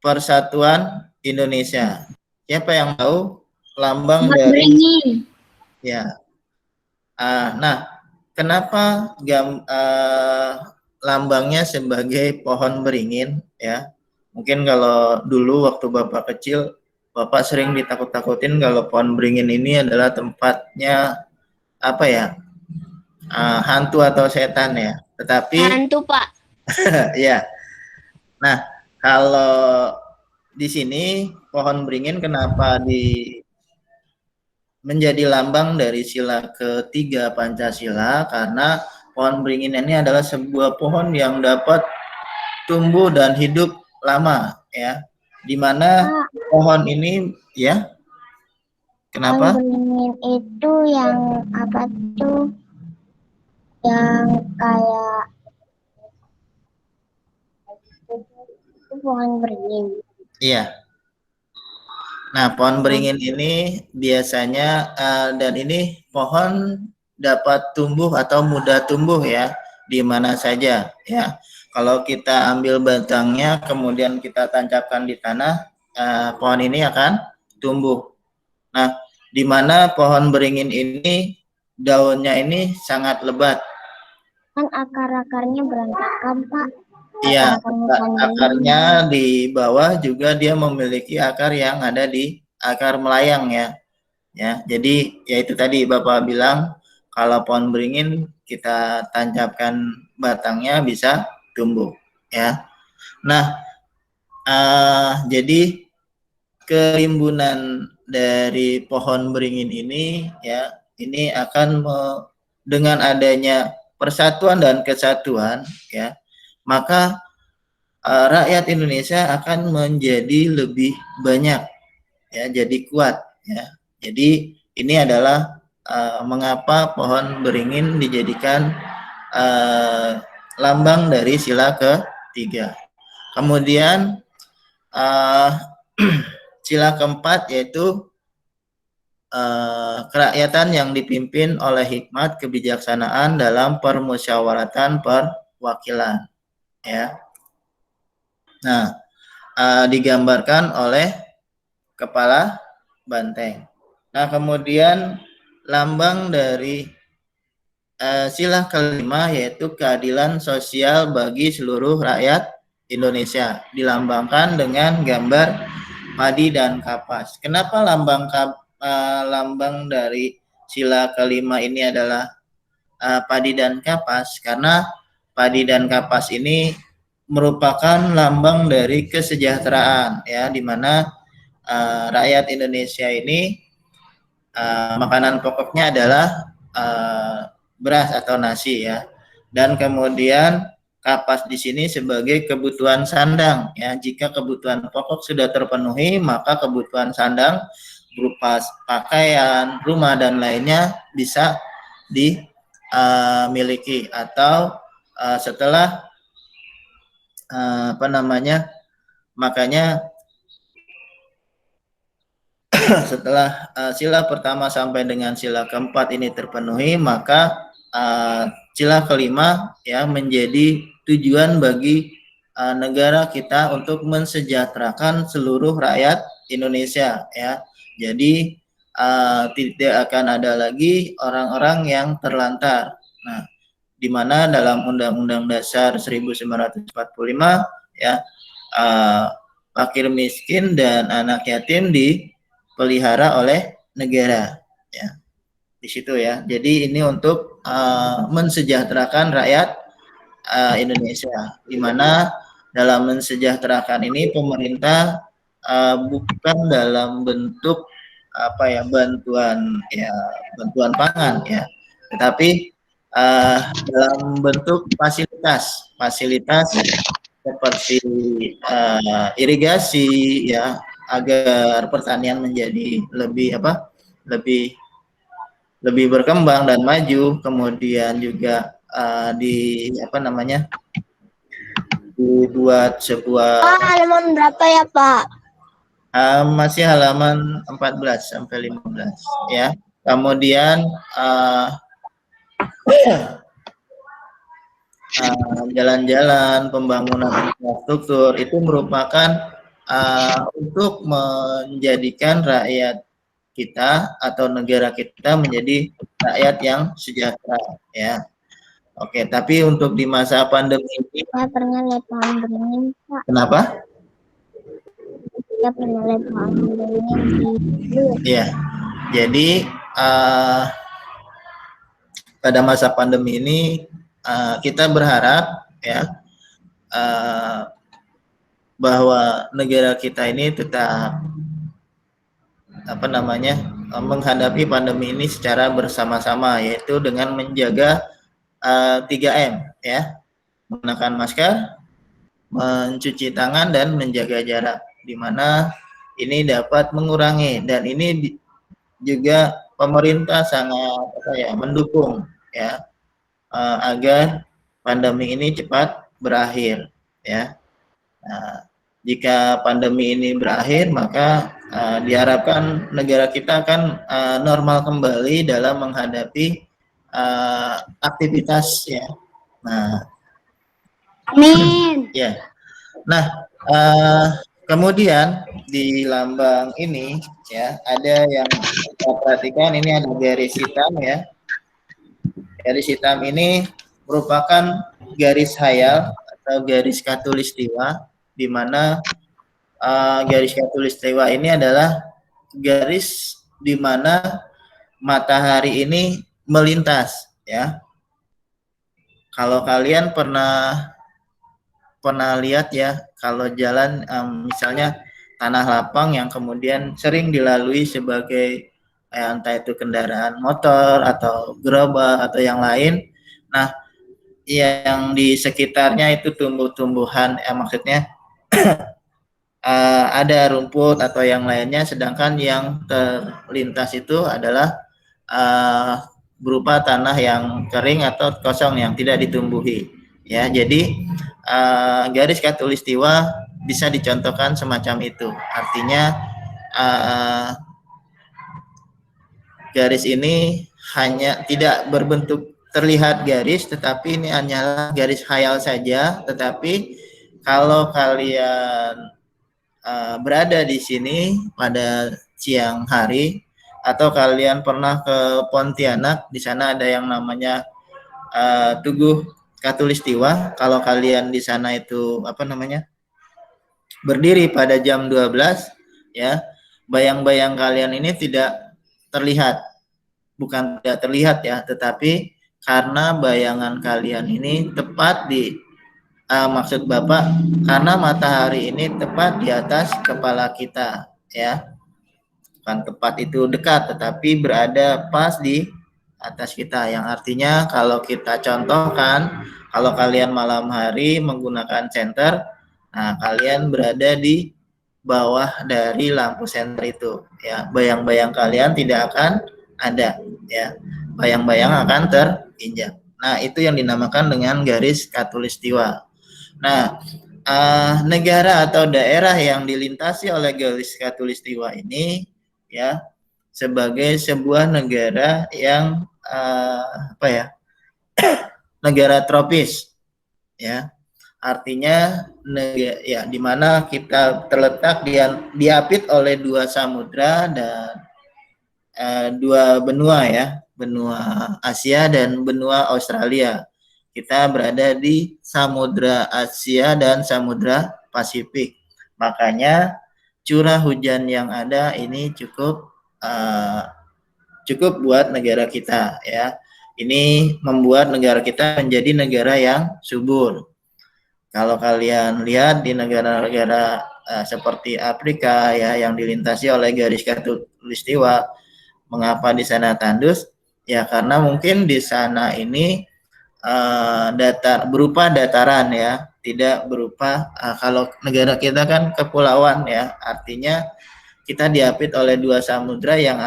Persatuan Indonesia. Siapa yang tahu lambang dari
Beringin.
ya? Nah, kenapa lambangnya sebagai pohon beringin ya? Mungkin kalau dulu waktu Bapak kecil, Bapak sering ditakut-takutin kalau pohon beringin ini adalah tempatnya apa ya? Hantu atau setan ya. Tetapi
Hantu, Pak.
ya. Nah, kalau di sini pohon beringin kenapa menjadi lambang dari sila ketiga Pancasila? Karena pohon beringin ini adalah sebuah pohon yang dapat tumbuh dan hidup lama ya. Di mana pohon ini ya. Kenapa?
Pohon beringin itu yang apa tuh? Yang kayak itu pohon beringin.
Iya. Nah, pohon beringin ini biasanya dan ini pohon dapat tumbuh atau mudah tumbuh ya di mana saja ya. Kalau kita ambil batangnya kemudian kita tancapkan di tanah, pohon ini akan tumbuh. Nah, di mana pohon beringin ini daunnya ini sangat lebat.
Kan akar-akarnya berantakan, Pak.
Iya,
Akar-akarnya
akarnya di bawah juga dia memiliki akar yang ada di akar melayang ya. Ya, jadi ya itu tadi Bapak bilang kalau pohon beringin kita tancapkan batangnya bisa tumbuh ya. Nah, jadi kerimbunan dari pohon beringin ini ya, ini akan dengan adanya persatuan dan kesatuan ya, maka rakyat Indonesia akan menjadi lebih banyak ya, jadi kuat ya. Jadi ini adalah mengapa pohon beringin dijadikan lambang dari sila ketiga. Kemudian sila keempat yaitu kerakyatan yang dipimpin oleh hikmat kebijaksanaan dalam permusyawaratan perwakilan ya. Nah, digambarkan oleh kepala banteng. Nah, kemudian lambang dari sila kelima yaitu keadilan sosial bagi seluruh rakyat Indonesia, dilambangkan dengan gambar padi dan kapas. Kenapa lambang dari sila kelima ini adalah padi dan kapas? Karena padi dan kapas ini merupakan lambang dari kesejahteraan, ya, di mana rakyat Indonesia ini makanan pokoknya adalah beras atau nasi, ya, dan kemudian kapas di sini sebagai kebutuhan sandang, ya. Jika kebutuhan pokok sudah terpenuhi, maka kebutuhan sandang berupa pakaian, rumah dan lainnya bisa dimiliki, atau setelah makanya setelah sila pertama sampai dengan sila keempat ini terpenuhi, maka sila kelima, ya, menjadi tujuan bagi negara kita untuk mensejahterakan seluruh rakyat Indonesia, ya. Jadi tidak akan ada lagi orang-orang yang terlantar. Nah, di mana dalam Undang-Undang Dasar 1945, ya, fakir miskin dan anak yatim dipelihara oleh negara, ya, di situ, ya. Jadi ini untuk mensejahterakan rakyat Indonesia, di mana dalam mensejahterakan ini pemerintah bukan dalam bentuk bantuan pangan, ya, tetapi dalam bentuk fasilitas seperti irigasi, ya, agar pertanian menjadi lebih berkembang dan maju. Kemudian juga dibuat sebuah
halaman berapa ya, Pak?
masih halaman 14 sampai 15, ya. Kemudian jalan-jalan, pembangunan infrastruktur itu merupakan untuk menjadikan rakyat kita atau negara kita menjadi rakyat yang sejahtera, ya. Oke, tapi untuk di masa pandemi ini,
Saya pernah lihat pohon beringin, Pak.
kenapa?
Saya pernah lihat pohon beringin di
Ya, jadi pada masa pandemi ini kita berharap, ya, bahwa negara kita ini tetap menghadapi pandemi ini secara bersama-sama, yaitu dengan menjaga 3M, ya, menggunakan masker, mencuci tangan, dan menjaga jarak, di mana ini dapat mengurangi, dan ini juga pemerintah sangat mendukung, ya, agar pandemi ini cepat berakhir, ya. Nah, jika pandemi ini berakhir, maka diharapkan negara kita akan normal kembali dalam menghadapi aktivitas, ya. Nah,
Amin.
ya. Nah, kemudian di lambang ini, ya, ada yang kita perhatikan, ini ada garis hitam, ya. Garis hitam ini merupakan garis hayal atau garis khatulistiwa, di mana garis khatulistiwa ini adalah garis di mana matahari ini melintas, ya. Kalau kalian pernah lihat, ya, kalau jalan misalnya tanah lapang yang kemudian sering dilalui sebagai entah itu kendaraan motor atau gerobak atau yang lain. Nah, yang di sekitarnya itu tumbuh-tumbuhan, maksudnya ada rumput atau yang lainnya, sedangkan yang terlintas itu adalah berupa tanah yang kering atau kosong yang tidak ditumbuhi, ya. Jadi garis khatulistiwa bisa dicontohkan semacam itu, artinya garis ini hanya tidak berbentuk terlihat garis, tetapi ini hanyalah garis khayal saja. Tetapi kalau kalian berada di sini pada siang hari, atau kalian pernah ke Pontianak, di sana ada yang namanya Tugu Khatulistiwa. Kalau kalian di sana itu berdiri pada jam 12, ya. Bayang-bayang kalian ini tidak terlihat, bukan tidak terlihat ya, tetapi karena bayangan kalian ini tepat di maksud Bapak, karena matahari ini tepat di atas kepala kita, ya. Bukan tepat itu dekat, tetapi berada pas di atas kita. Yang artinya kalau kita contohkan, kalau kalian malam hari menggunakan senter, nah kalian berada di bawah dari lampu senter itu, ya. Bayang-bayang kalian tidak akan ada, ya. Bayang-bayang akan terinjak. Nah, itu yang dinamakan dengan garis khatulistiwa. Nah, negara atau daerah yang dilintasi oleh garis khatulistiwa ini, ya, sebagai sebuah negara yang negara tropis, ya. Artinya ya, di mana kita terletak diapit oleh dua samudra dan dua benua, ya, benua Asia dan benua Australia. Kita berada di Samudra Asia dan Samudra Pasifik. Makanya curah hujan yang ada ini cukup buat negara kita, ya. Ini membuat negara kita menjadi negara yang subur. Kalau kalian lihat di negara-negara seperti Afrika, ya, yang dilintasi oleh garis khatulistiwa, mengapa di sana tandus? Ya karena mungkin di sana ini berupa dataran, ya, tidak berupa kalau negara kita kan kepulauan, ya, artinya kita diapit oleh dua samudra yang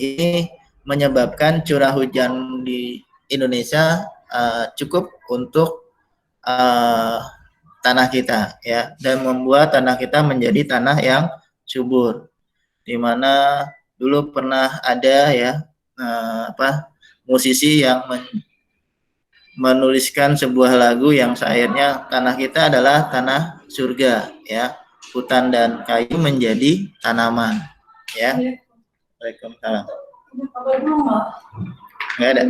ini menyebabkan curah hujan di Indonesia cukup untuk tanah kita, ya, dan membuat tanah kita menjadi tanah yang subur, di mana dulu pernah ada, ya, musisi yang menuliskan sebuah lagu yang syairnya tanah kita adalah tanah surga, ya, hutan dan kayu menjadi tanaman, ya. Waalaikumsalam. Nggak ada.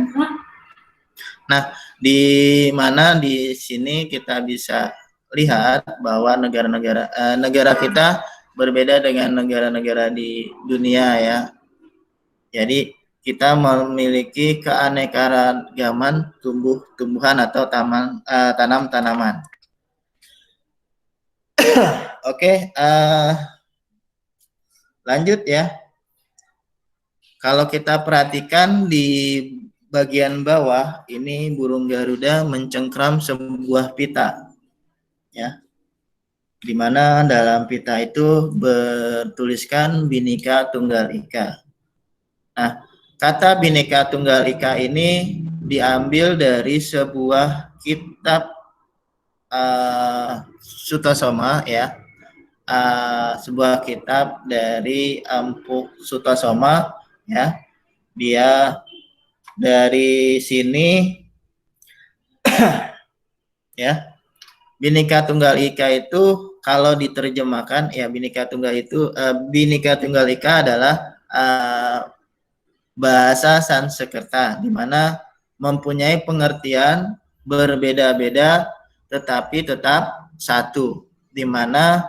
Nah, di mana di sini kita bisa lihat bahwa negara kita berbeda dengan negara-negara di dunia, ya. Jadi kita memiliki keanekaragaman tumbuh-tumbuhan atau tanam-tanaman. Oke, lanjut, ya. Kalau kita perhatikan di bagian bawah ini burung Garuda mencengkram sebuah pita, ya, di mana dalam pita itu bertuliskan Bhinneka Tunggal Ika. Nah, kata Bhinneka Tunggal Ika ini diambil dari sebuah kitab Sutasoma, ya, sebuah kitab dari Empu Sutasoma, ya. Dia dari sini ya, Bhinneka Tunggal Ika itu kalau diterjemahkan, ya, Bhinneka Tunggal Ika adalah bahasa Sanskerta, di mana mempunyai pengertian berbeda-beda tetapi tetap satu, di mana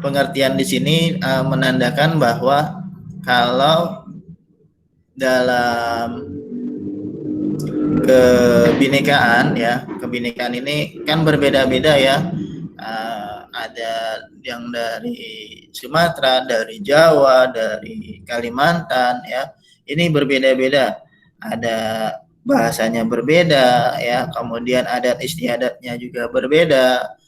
pengertian di sini menandakan bahwa kalau dalam kebinekaan, ya, kebinekaan ini kan berbeda-beda, ya. Ada yang dari Sumatera, dari Jawa, dari Kalimantan, ya. Ini berbeda-beda. Ada bahasanya berbeda, ya. Kemudian adat istiadatnya juga berbeda.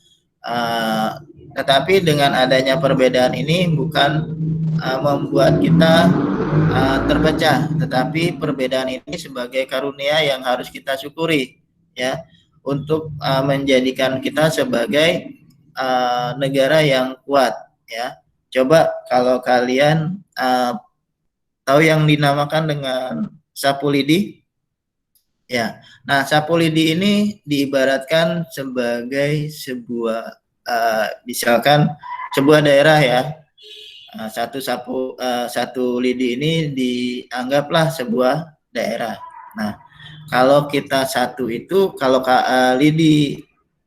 Tetapi dengan adanya perbedaan ini bukan membuat kita terpecah, tetapi perbedaan ini sebagai karunia yang harus kita syukuri, ya, untuk menjadikan kita sebagai negara yang kuat, ya. Coba kalau kalian tahu yang dinamakan dengan sapu lidi, ya. Nah, sapu lidi ini diibaratkan sebagai sebuah misalkan sebuah daerah, ya. Satu lidi ini dianggaplah sebuah daerah. Nah, kalau kita satu itu, kalau lidi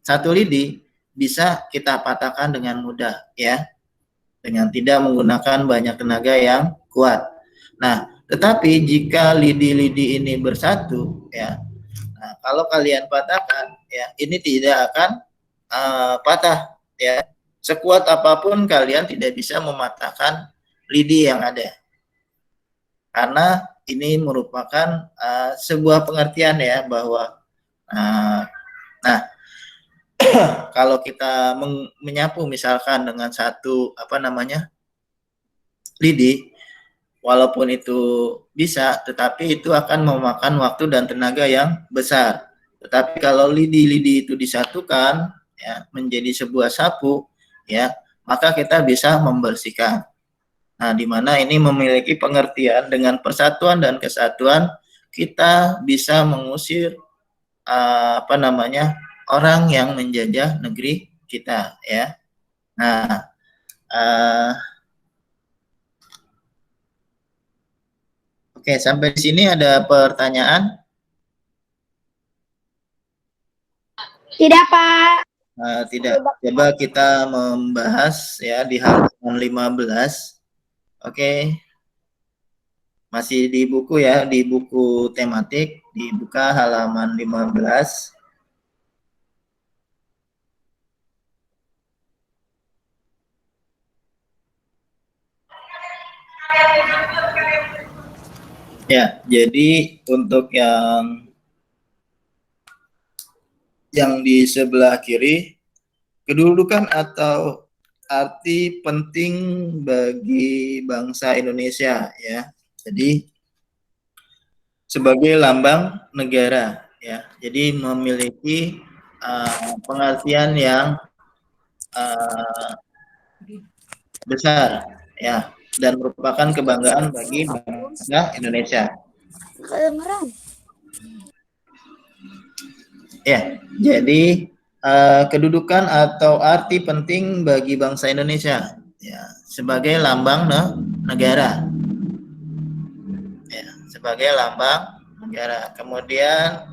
satu lidi bisa kita patahkan dengan mudah ya, dengan tidak menggunakan banyak tenaga yang kuat. Nah, tetapi jika lidi-lidi ini bersatu ya, nah, kalau kalian patahkan ya, ini tidak akan patah ya. Sekuat apapun kalian tidak bisa mematahkan lidi yang ada. Karena ini merupakan sebuah pengertian ya bahwa nah kalau kita menyapu misalkan dengan satu lidi, walaupun itu bisa, tetapi itu akan memakan waktu dan tenaga yang besar. Tetapi kalau lidi-lidi itu disatukan ya menjadi sebuah sapu ya, maka kita bisa membersihkan. Nah, di mana ini memiliki pengertian dengan persatuan dan kesatuan kita bisa mengusir orang yang menjajah negeri kita ya. Nah, oke, sampai di sini ada pertanyaan?
Tidak, Pak.
Tidak. Coba kita membahas ya di halaman 15. Oke. Masih di buku ya, di buku tematik, dibuka halaman 15. Ya, jadi untuk yang di sebelah kiri, kedudukan atau arti penting bagi bangsa Indonesia ya. Jadi sebagai lambang negara ya. Jadi memiliki pengertian yang besar ya, dan merupakan kebanggaan bagi bangsa Indonesia. Ya, jadi kedudukan atau arti penting bagi bangsa Indonesia ya, sebagai lambang negara. Ya, sebagai lambang negara. Kemudian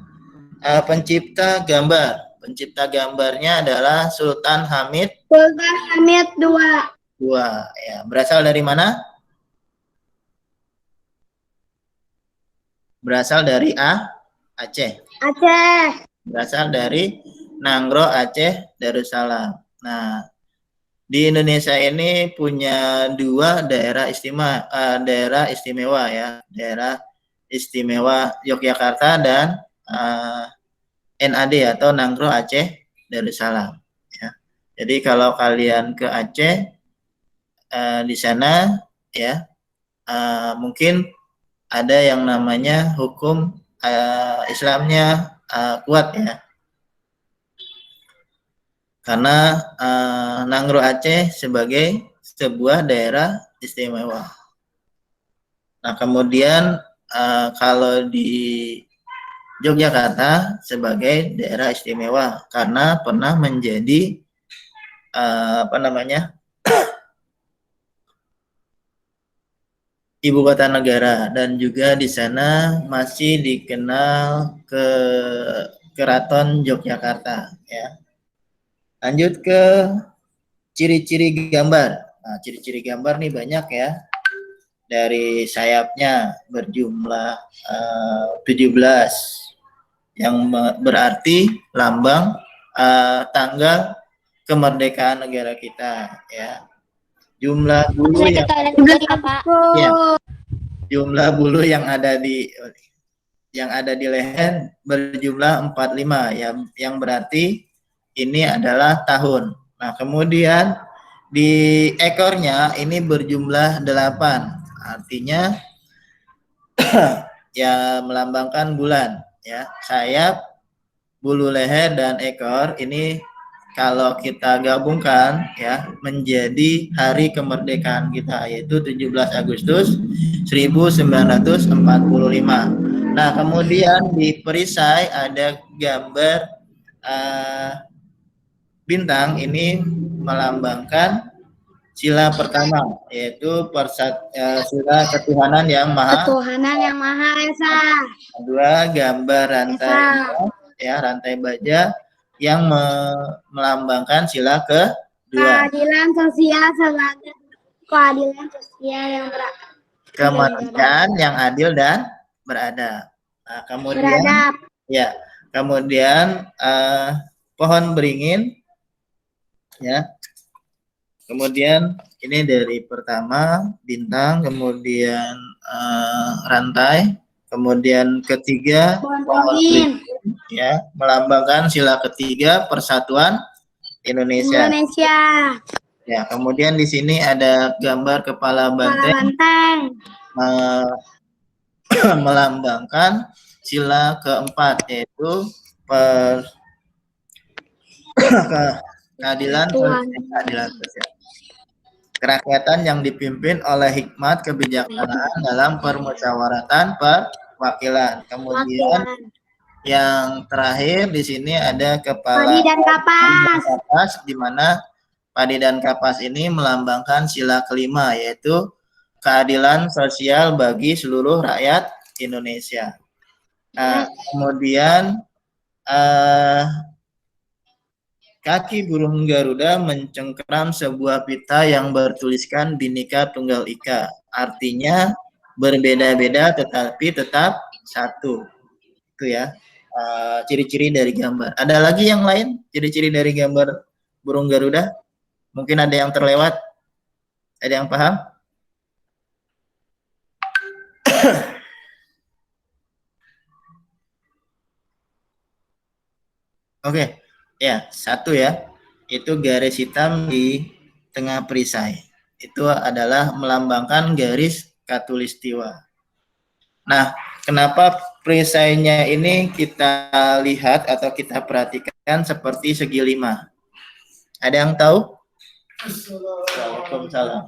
pencipta gambar. Pencipta gambarnya adalah Sultan Hamid II. Ya, berasal dari mana? Berasal dari Aceh. Berasal dari Nanggro, Aceh, Darussalam. Nah, di Indonesia ini punya dua daerah istimewa ya, daerah istimewa Yogyakarta dan NAD atau Nanggro, Aceh, Darussalam. Ya. Jadi kalau kalian ke Aceh, di sana ya mungkin ada yang namanya hukum Islamnya kuat ya, karena Nanggro Aceh sebagai sebuah daerah istimewa. Nah, kemudian kalau di Yogyakarta sebagai daerah istimewa karena pernah menjadi ibu kota negara, dan juga di sana masih dikenal Keraton Yogyakarta ya. Lanjut ke ciri-ciri gambar. Nah, ciri-ciri gambar nih banyak ya. Dari sayapnya berjumlah 17 yang berarti lambang tanggal kemerdekaan negara kita ya. Jumlah bulu jumlah bulu yang ada di leher berjumlah 45 ya, yang berarti ini adalah tahun. Nah, kemudian di ekornya ini berjumlah 8, artinya ya melambangkan bulan ya. Sayap, bulu leher dan ekor ini kalau kita gabungkan ya menjadi hari kemerdekaan kita, yaitu 17 Agustus 1945. Nah, kemudian di perisai ada gambar bintang, ini melambangkan sila pertama, yaitu sila ketuhanan yang Maha Esa. Kedua, gambar rantai baja yang melambangkan sila kedua.
Keadilan sosial sebagai keadilan sosial yang
Kemanusiaan yang adil dan beradab. Nah, kemudian
beradab.
ya, kemudian pohon beringin, ya. Kemudian ini dari pertama bintang, kemudian rantai, kemudian ketiga
Pohon
pohon
beringin.
beringin, ya, melambangkan sila ketiga persatuan Indonesia.
Indonesia.
Ya, kemudian di sini ada gambar kepala
Kepala
banteng
banteng.
melambangkan sila keempat, yaitu keadilan sosial. Kerakyatan yang dipimpin oleh hikmat kebijaksanaan dalam permusyawaratan perwakilan. Kemudian yang terakhir di sini ada kepala
Padi dan kapas.
di mana padi dan kapas ini melambangkan sila kelima, yaitu keadilan sosial bagi seluruh rakyat Indonesia. Nah, kemudian kaki burung Garuda mencengkeram sebuah pita yang bertuliskan Bhinneka Tunggal Ika. Artinya berbeda-beda tetapi tetap satu. Itu ya, ciri-ciri dari gambar. Ada lagi yang lain ciri-ciri dari gambar burung Garuda? Mungkin ada yang terlewat? Ada yang paham? Oke. Ya, satu ya, itu garis hitam di tengah perisai. Itu adalah melambangkan garis khatulistiwa. Nah, kenapa perisainya ini kita lihat atau kita perhatikan seperti segi lima? Ada yang tahu? Waalaikumsalam.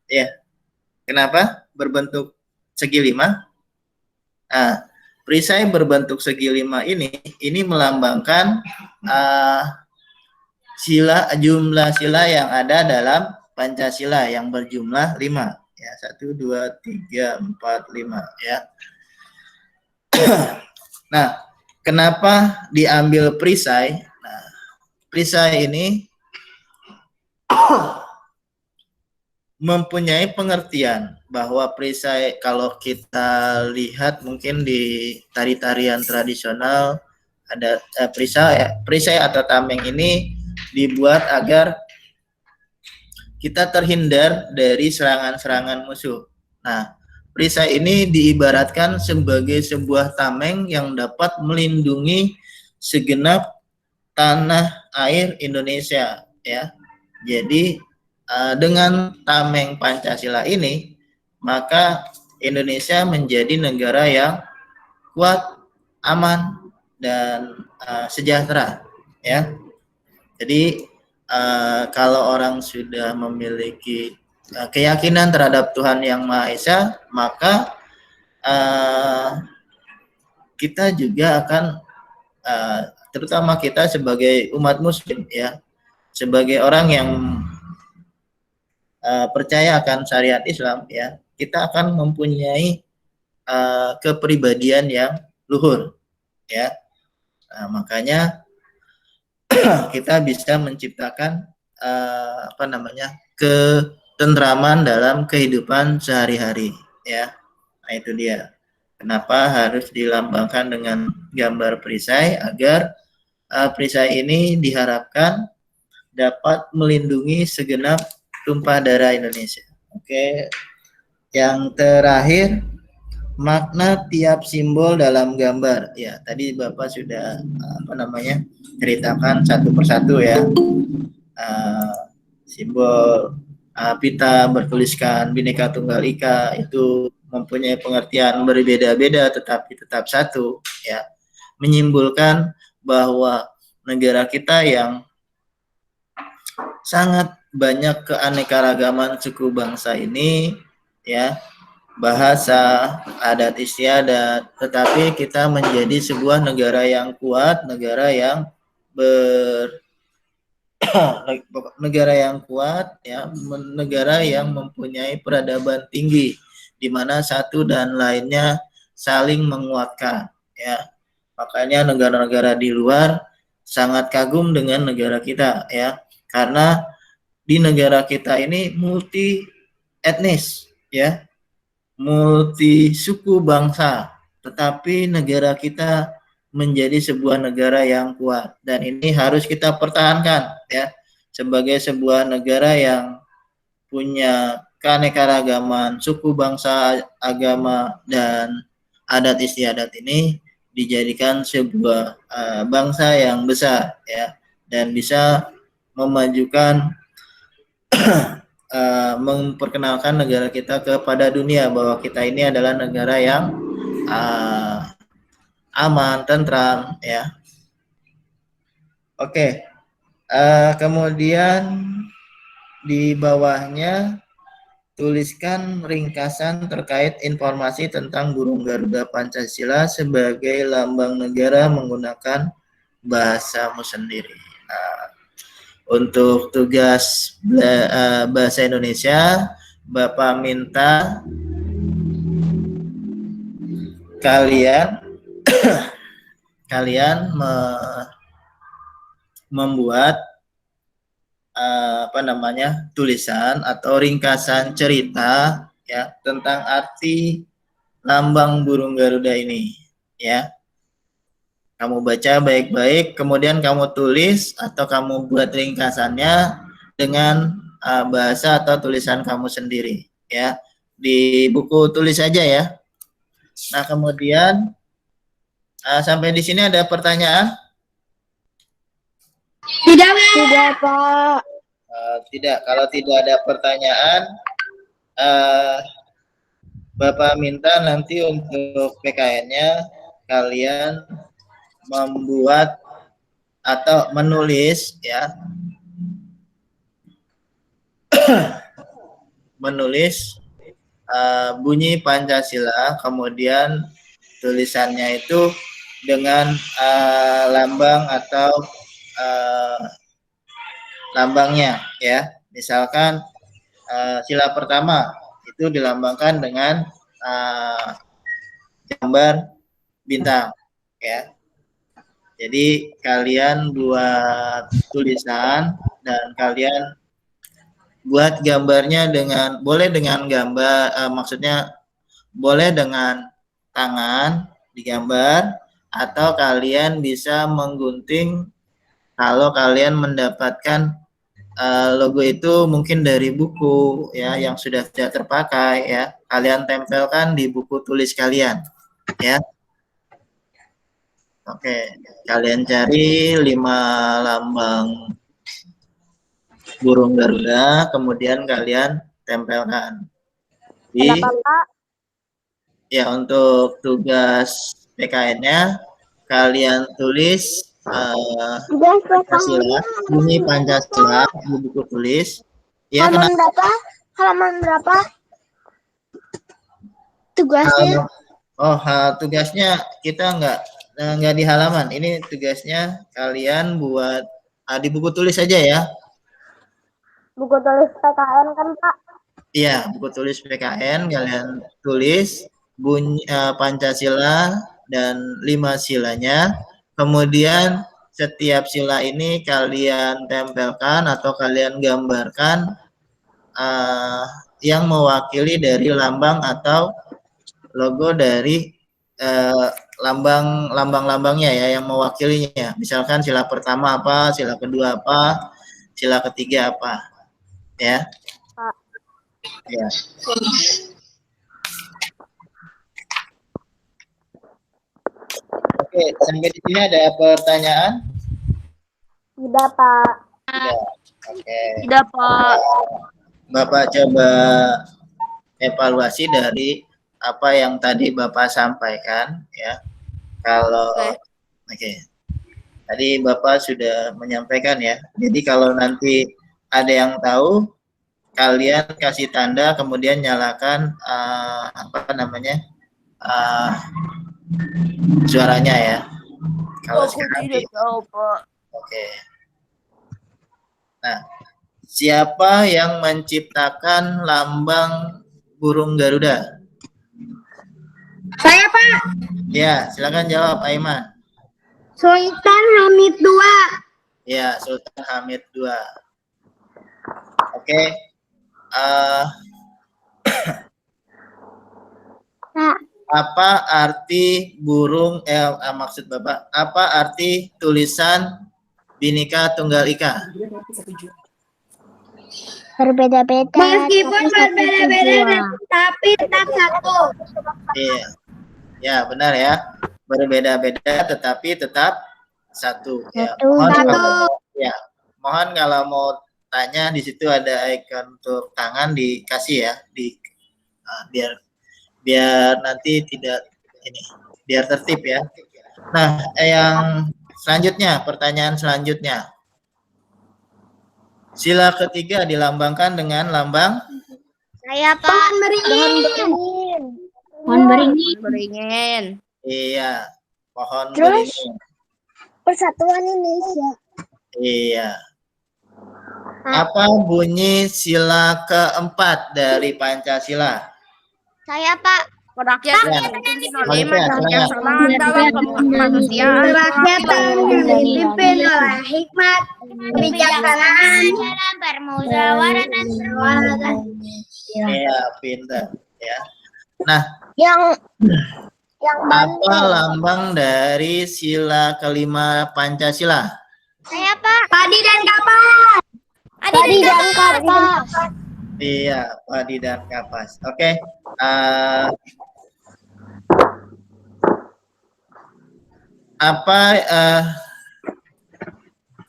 Ya, kenapa berbentuk segi lima? Nah, perisai berbentuk segi lima ini melambangkan jumlah sila yang ada dalam Pancasila yang berjumlah 5. Ya, 1, 2, 3, 4, 5 ya. Nah, kenapa diambil perisai? Nah, perisai ini mempunyai pengertian bahwa perisai, kalau kita lihat mungkin di tari-tarian tradisional ada perisai atau tameng ini dibuat agar kita terhindar dari serangan-serangan musuh. Nah, perisai ini diibaratkan sebagai sebuah tameng yang dapat melindungi segenap tanah air Indonesia, ya. Jadi dengan tameng Pancasila ini, maka Indonesia menjadi negara yang kuat, aman, dan sejahtera, ya. Jadi kalau orang sudah memiliki keyakinan terhadap Tuhan Yang Maha Esa, maka kita juga akan, terutama kita sebagai umat Muslim, ya, sebagai orang yang percaya akan syariat Islam, ya, kita akan mempunyai kepribadian yang luhur, ya. Nah, makanya kita bisa menciptakan ketentraman dalam kehidupan sehari-hari, ya. Nah, itu dia kenapa harus dilambangkan dengan gambar perisai, agar perisai ini diharapkan dapat melindungi segenap tumpah darah Indonesia. Oke. Yang terakhir, makna tiap simbol dalam gambar. Ya, tadi Bapak sudah ceritakan satu persatu, ya. Simbol pita bertuliskan Bhinneka Tunggal Ika itu mempunyai pengertian berbeda-beda tetapi tetap satu, ya. Menyimbolkan bahwa negara kita yang sangat banyak keanekaragaman suku bangsa ini, ya, bahasa, adat istiadat, tetapi kita menjadi sebuah negara yang kuat, negara yang negara yang kuat, ya, negara yang mempunyai peradaban tinggi, di mana satu dan lainnya saling menguatkan, ya. Makanya negara-negara di luar sangat kagum dengan negara kita ya, karena di negara kita ini multi etnis ya, multi suku bangsa, tetapi negara kita menjadi sebuah negara yang kuat dan ini harus kita pertahankan ya, sebagai sebuah negara yang punya keanekaragaman suku, bangsa, agama, dan adat istiadat ini dijadikan sebuah bangsa yang besar ya, dan bisa memajukan memperkenalkan negara kita kepada dunia bahwa kita ini adalah negara yang aman, tentram ya. Oke, kemudian di bawahnya tuliskan ringkasan terkait informasi tentang burung Garuda Pancasila sebagai lambang negara menggunakan bahasamu sendiri. Nah, untuk tugas bahasa Indonesia, Bapak minta kalian membuat tulisan atau ringkasan cerita ya tentang arti lambang burung Garuda ini ya. Kamu baca baik-baik, kemudian kamu tulis atau kamu buat ringkasannya dengan bahasa atau tulisan kamu sendiri ya. Di buku tulis aja ya. Nah, kemudian sampai di sini ada pertanyaan?
Tidak, Pak.
Tidak. Kalau tidak ada pertanyaan, Bapak minta nanti untuk PKN-nya kalian membuat atau menulis ya, menulis bunyi Pancasila, kemudian tulisannya itu dengan lambang atau lambangnya ya. Misalkan sila pertama itu dilambangkan dengan gambar bintang ya. Jadi kalian buat tulisan dan kalian buat gambarnya dengan, boleh dengan gambar, maksudnya boleh dengan tangan digambar, atau kalian bisa menggunting kalau kalian mendapatkan logo itu mungkin dari buku ya yang sudah tidak terpakai ya, kalian tempelkan di buku tulis kalian ya. Oke, kalian cari 5 lambang burung Garuda, kemudian kalian tempelkan di ya. Untuk tugas PKN-nya kalian tulis Pancasila, bunyi Pancasila di buku tulis ya.
Halaman berapa tugasnya?
Tugasnya kita nggak di halaman, ini tugasnya kalian buat di buku tulis aja ya.
Buku tulis PKN kan, Pak?
Iya, buku tulis PKN kalian tulis bunyi Pancasila dan 5 silanya, kemudian setiap sila ini kalian tempelkan atau kalian gambarkan yang mewakili dari lambang atau logo dari lambang-lambangnya ya, yang mewakilinya. Misalkan sila pertama apa, sila kedua apa, sila ketiga apa, ya. Ya. Oke, sampai di sini ada pertanyaan?
Tidak, Pak.
Tidak. Oke.
Tidak, Pak.
Bapak coba evaluasi dari apa yang tadi Bapak sampaikan ya. Kalau oke. Tadi Bapak sudah menyampaikan ya. Jadi kalau nanti ada yang tahu, kalian kasih tanda kemudian nyalakan suaranya ya. Kalau sekarang
tahu, Pak.
Oke. Nah, siapa yang menciptakan lambang burung Garuda?
Saya, Pak.
Ya, silakan jawab, Aiman.
Sultan Hamid II.
Ya, Sultan Hamid II. Oke. Apa arti burung maksud Bapak, apa arti tulisan Bhinneka Tunggal Ika?
Berbeda-beda.
Meskipun
tapi satu
berbeda-beda
tujuan.
tapi tetap satu.
Iya. Ya, benar ya. Berbeda-beda tetapi tetap satu. Ya,
Satu.
mohon
Satu.
mohon kalau mau tanya di situ ada icon untuk tangan dikasih ya, biar nanti tidak ini, biar tertib ya. Nah, yang selanjutnya, pertanyaan selanjutnya. Sila ketiga dilambangkan dengan lambang
Saya Pak.
Pohon beringin.
Beringin.
iya, pohon
Terus?
beringin.
Persatuan Indonesia.
Iya. Apa bunyi sila keempat dari Pancasila?
Saya Pak.
Rakyat
Ya.
yang dipimpin
Manusia,
oleh manusia yang
silakan.
sama dalam kemanusiaan.
Kerakyatan yang dipimpin oleh hikmat, kebijaksanaan,
Dalam permusyawaratan.
Iya, pintar ya. Nah,
Yang
apa lambang dari sila kelima Pancasila?
Saya Pak. Padi dan kapas.
Padi dan kapas.
Iya, padi dan kapas. Oke.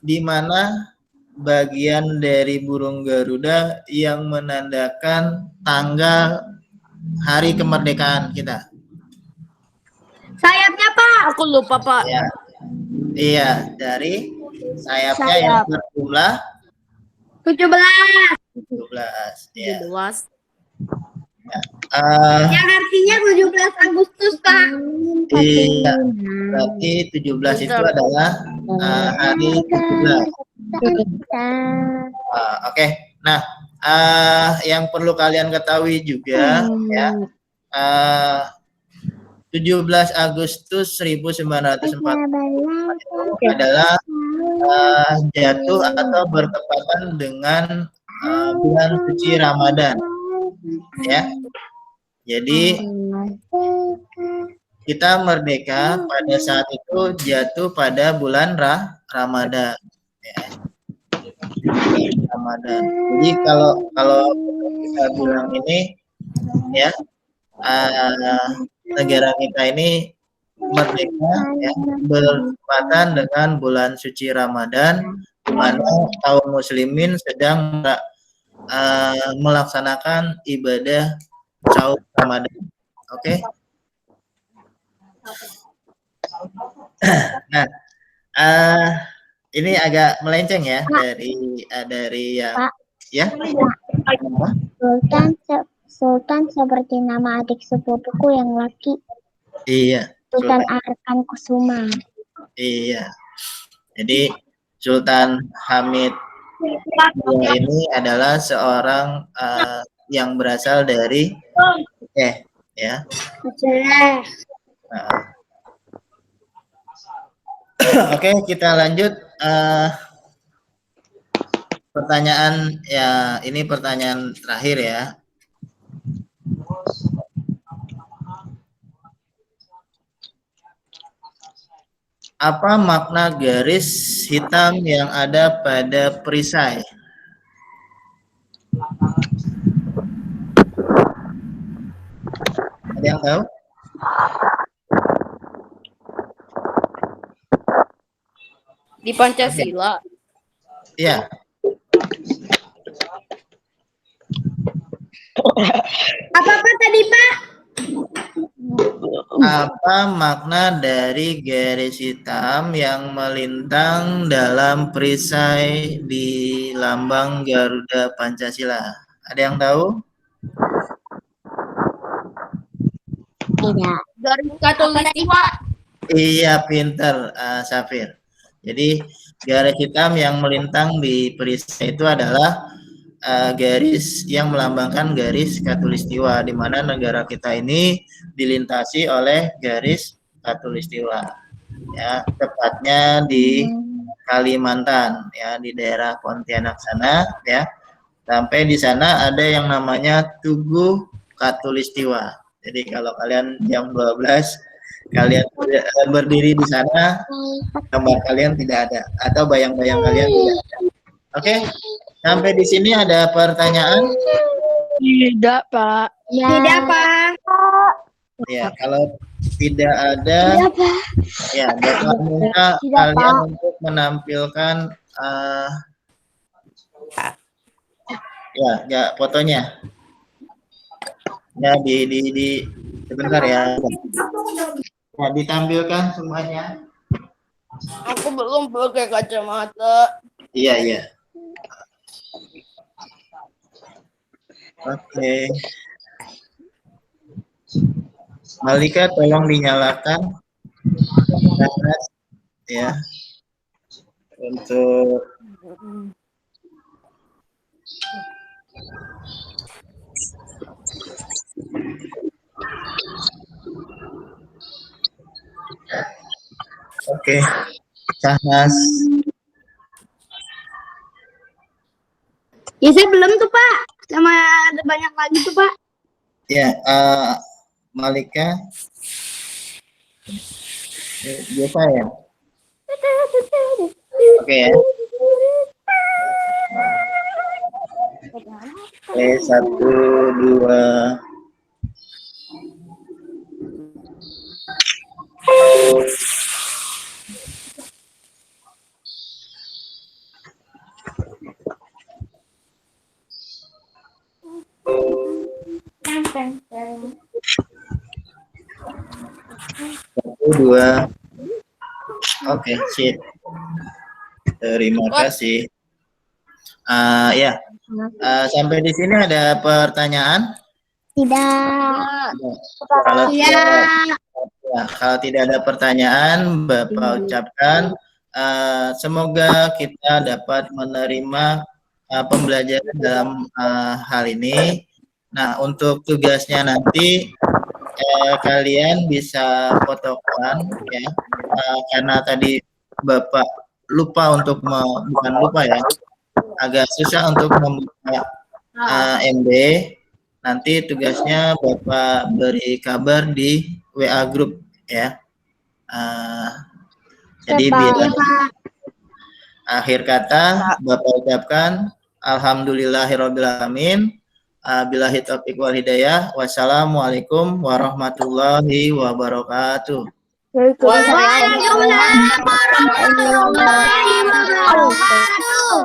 Di mana bagian dari burung Garuda yang menandakan tanggal hari kemerdekaan kita?
Sayapnya Pak.
Aku lupa Pak.
Ya. Iya, dari sayapnya yang berjumlah
17.
17. Ya.
Luas.
Yang artinya 17 Agustus Pak.
Iya, berarti 17 itu adalah hari 17. Oke. Nah, yang perlu kalian ketahui juga ya, 17 Agustus 1945 adalah jatuh atau bertepatan dengan bulan suci Ramadan, ya. Jadi kita merdeka pada saat itu jatuh pada bulan Ramadan. Ya. Ramadan. Jadi kalau kita bilang ini, ya, negara kita ini merdeka ya, bertepatan dengan bulan suci Ramadan, di mana kaum muslimin sedang melaksanakan ibadah saum Ramadan. Oke. Nah, ini agak melenceng ya dari yang
Pak.
ya.
Sultan seperti nama adik sepupuku yang laki.
Iya.
Sultan Arkan Kusuma.
Iya. Jadi Sultan Hamid II ini adalah seorang yang berasal dari ya. Oke, kita lanjut. Pertanyaan ya, ini pertanyaan terakhir ya. Apa makna garis hitam yang ada pada perisai? Ada yang tahu?
Di Pancasila.
Iya.
Apa tadi Pak?
Apa makna dari garis hitam yang melintang dalam perisai di lambang Garuda Pancasila? Ada yang tahu?
Tidak.
Garis Katulistiwa.
Iya, pinter, Safir. Jadi garis hitam yang melintang di perisai itu adalah garis yang melambangkan garis Katulistiwa, di mana negara kita ini dilintasi oleh garis Katulistiwa. ya, tepatnya di Kalimantan, ya, di daerah Pontianak sana, ya. Sampai di sana ada yang namanya Tugu Katulistiwa. Jadi kalau kalian jam 12 kalian berdiri di sana, gambar kalian tidak ada atau bayang-bayang kalian tidak ada. Oke, sampai di sini ada pertanyaan?
Tidak, Pak.
Tidak, Pak.
Ya, kalau tidak ada, ya, Bapak minta kalian untuk menampilkan ya fotonya. Ya, di sebentar ya. Ya, ditampilkan semuanya.
Aku belum pakai kacamata.
Iya. Oke. Malika, tolong dinyalakan. Ya. Untuk oke. Cahnas.
Ya, saya belum tuh, Pak. Sama ada banyak lagi tuh, Pak.
Ya, Malika. Biasa ya. Oke ya. Oke, 1, 2. Satu, dua. Oke, sip. Terima kasih. Ya, sampai di sini ada pertanyaan?
Tidak.
Kalau
Tidak.
kalau tidak ada pertanyaan, Bapak ucapkan semoga kita dapat menerima pembelajaran dalam hal ini. Nah, untuk tugasnya nanti kalian bisa fotokan ya, karena tadi Bapak lupa untuk bukan lupa ya, agak susah untuk membuka MB. Nanti tugasnya Bapak beri kabar di WA grup ya. Jadi biar akhir kata Bapak ucapkan alhamdulillahirobbilalamin. Billahi taufiq wal hidayah. Wassalamualaikum warahmatullahi wabarakatuh.
Waalaikumsalam warahmatullahi wabarakatuh.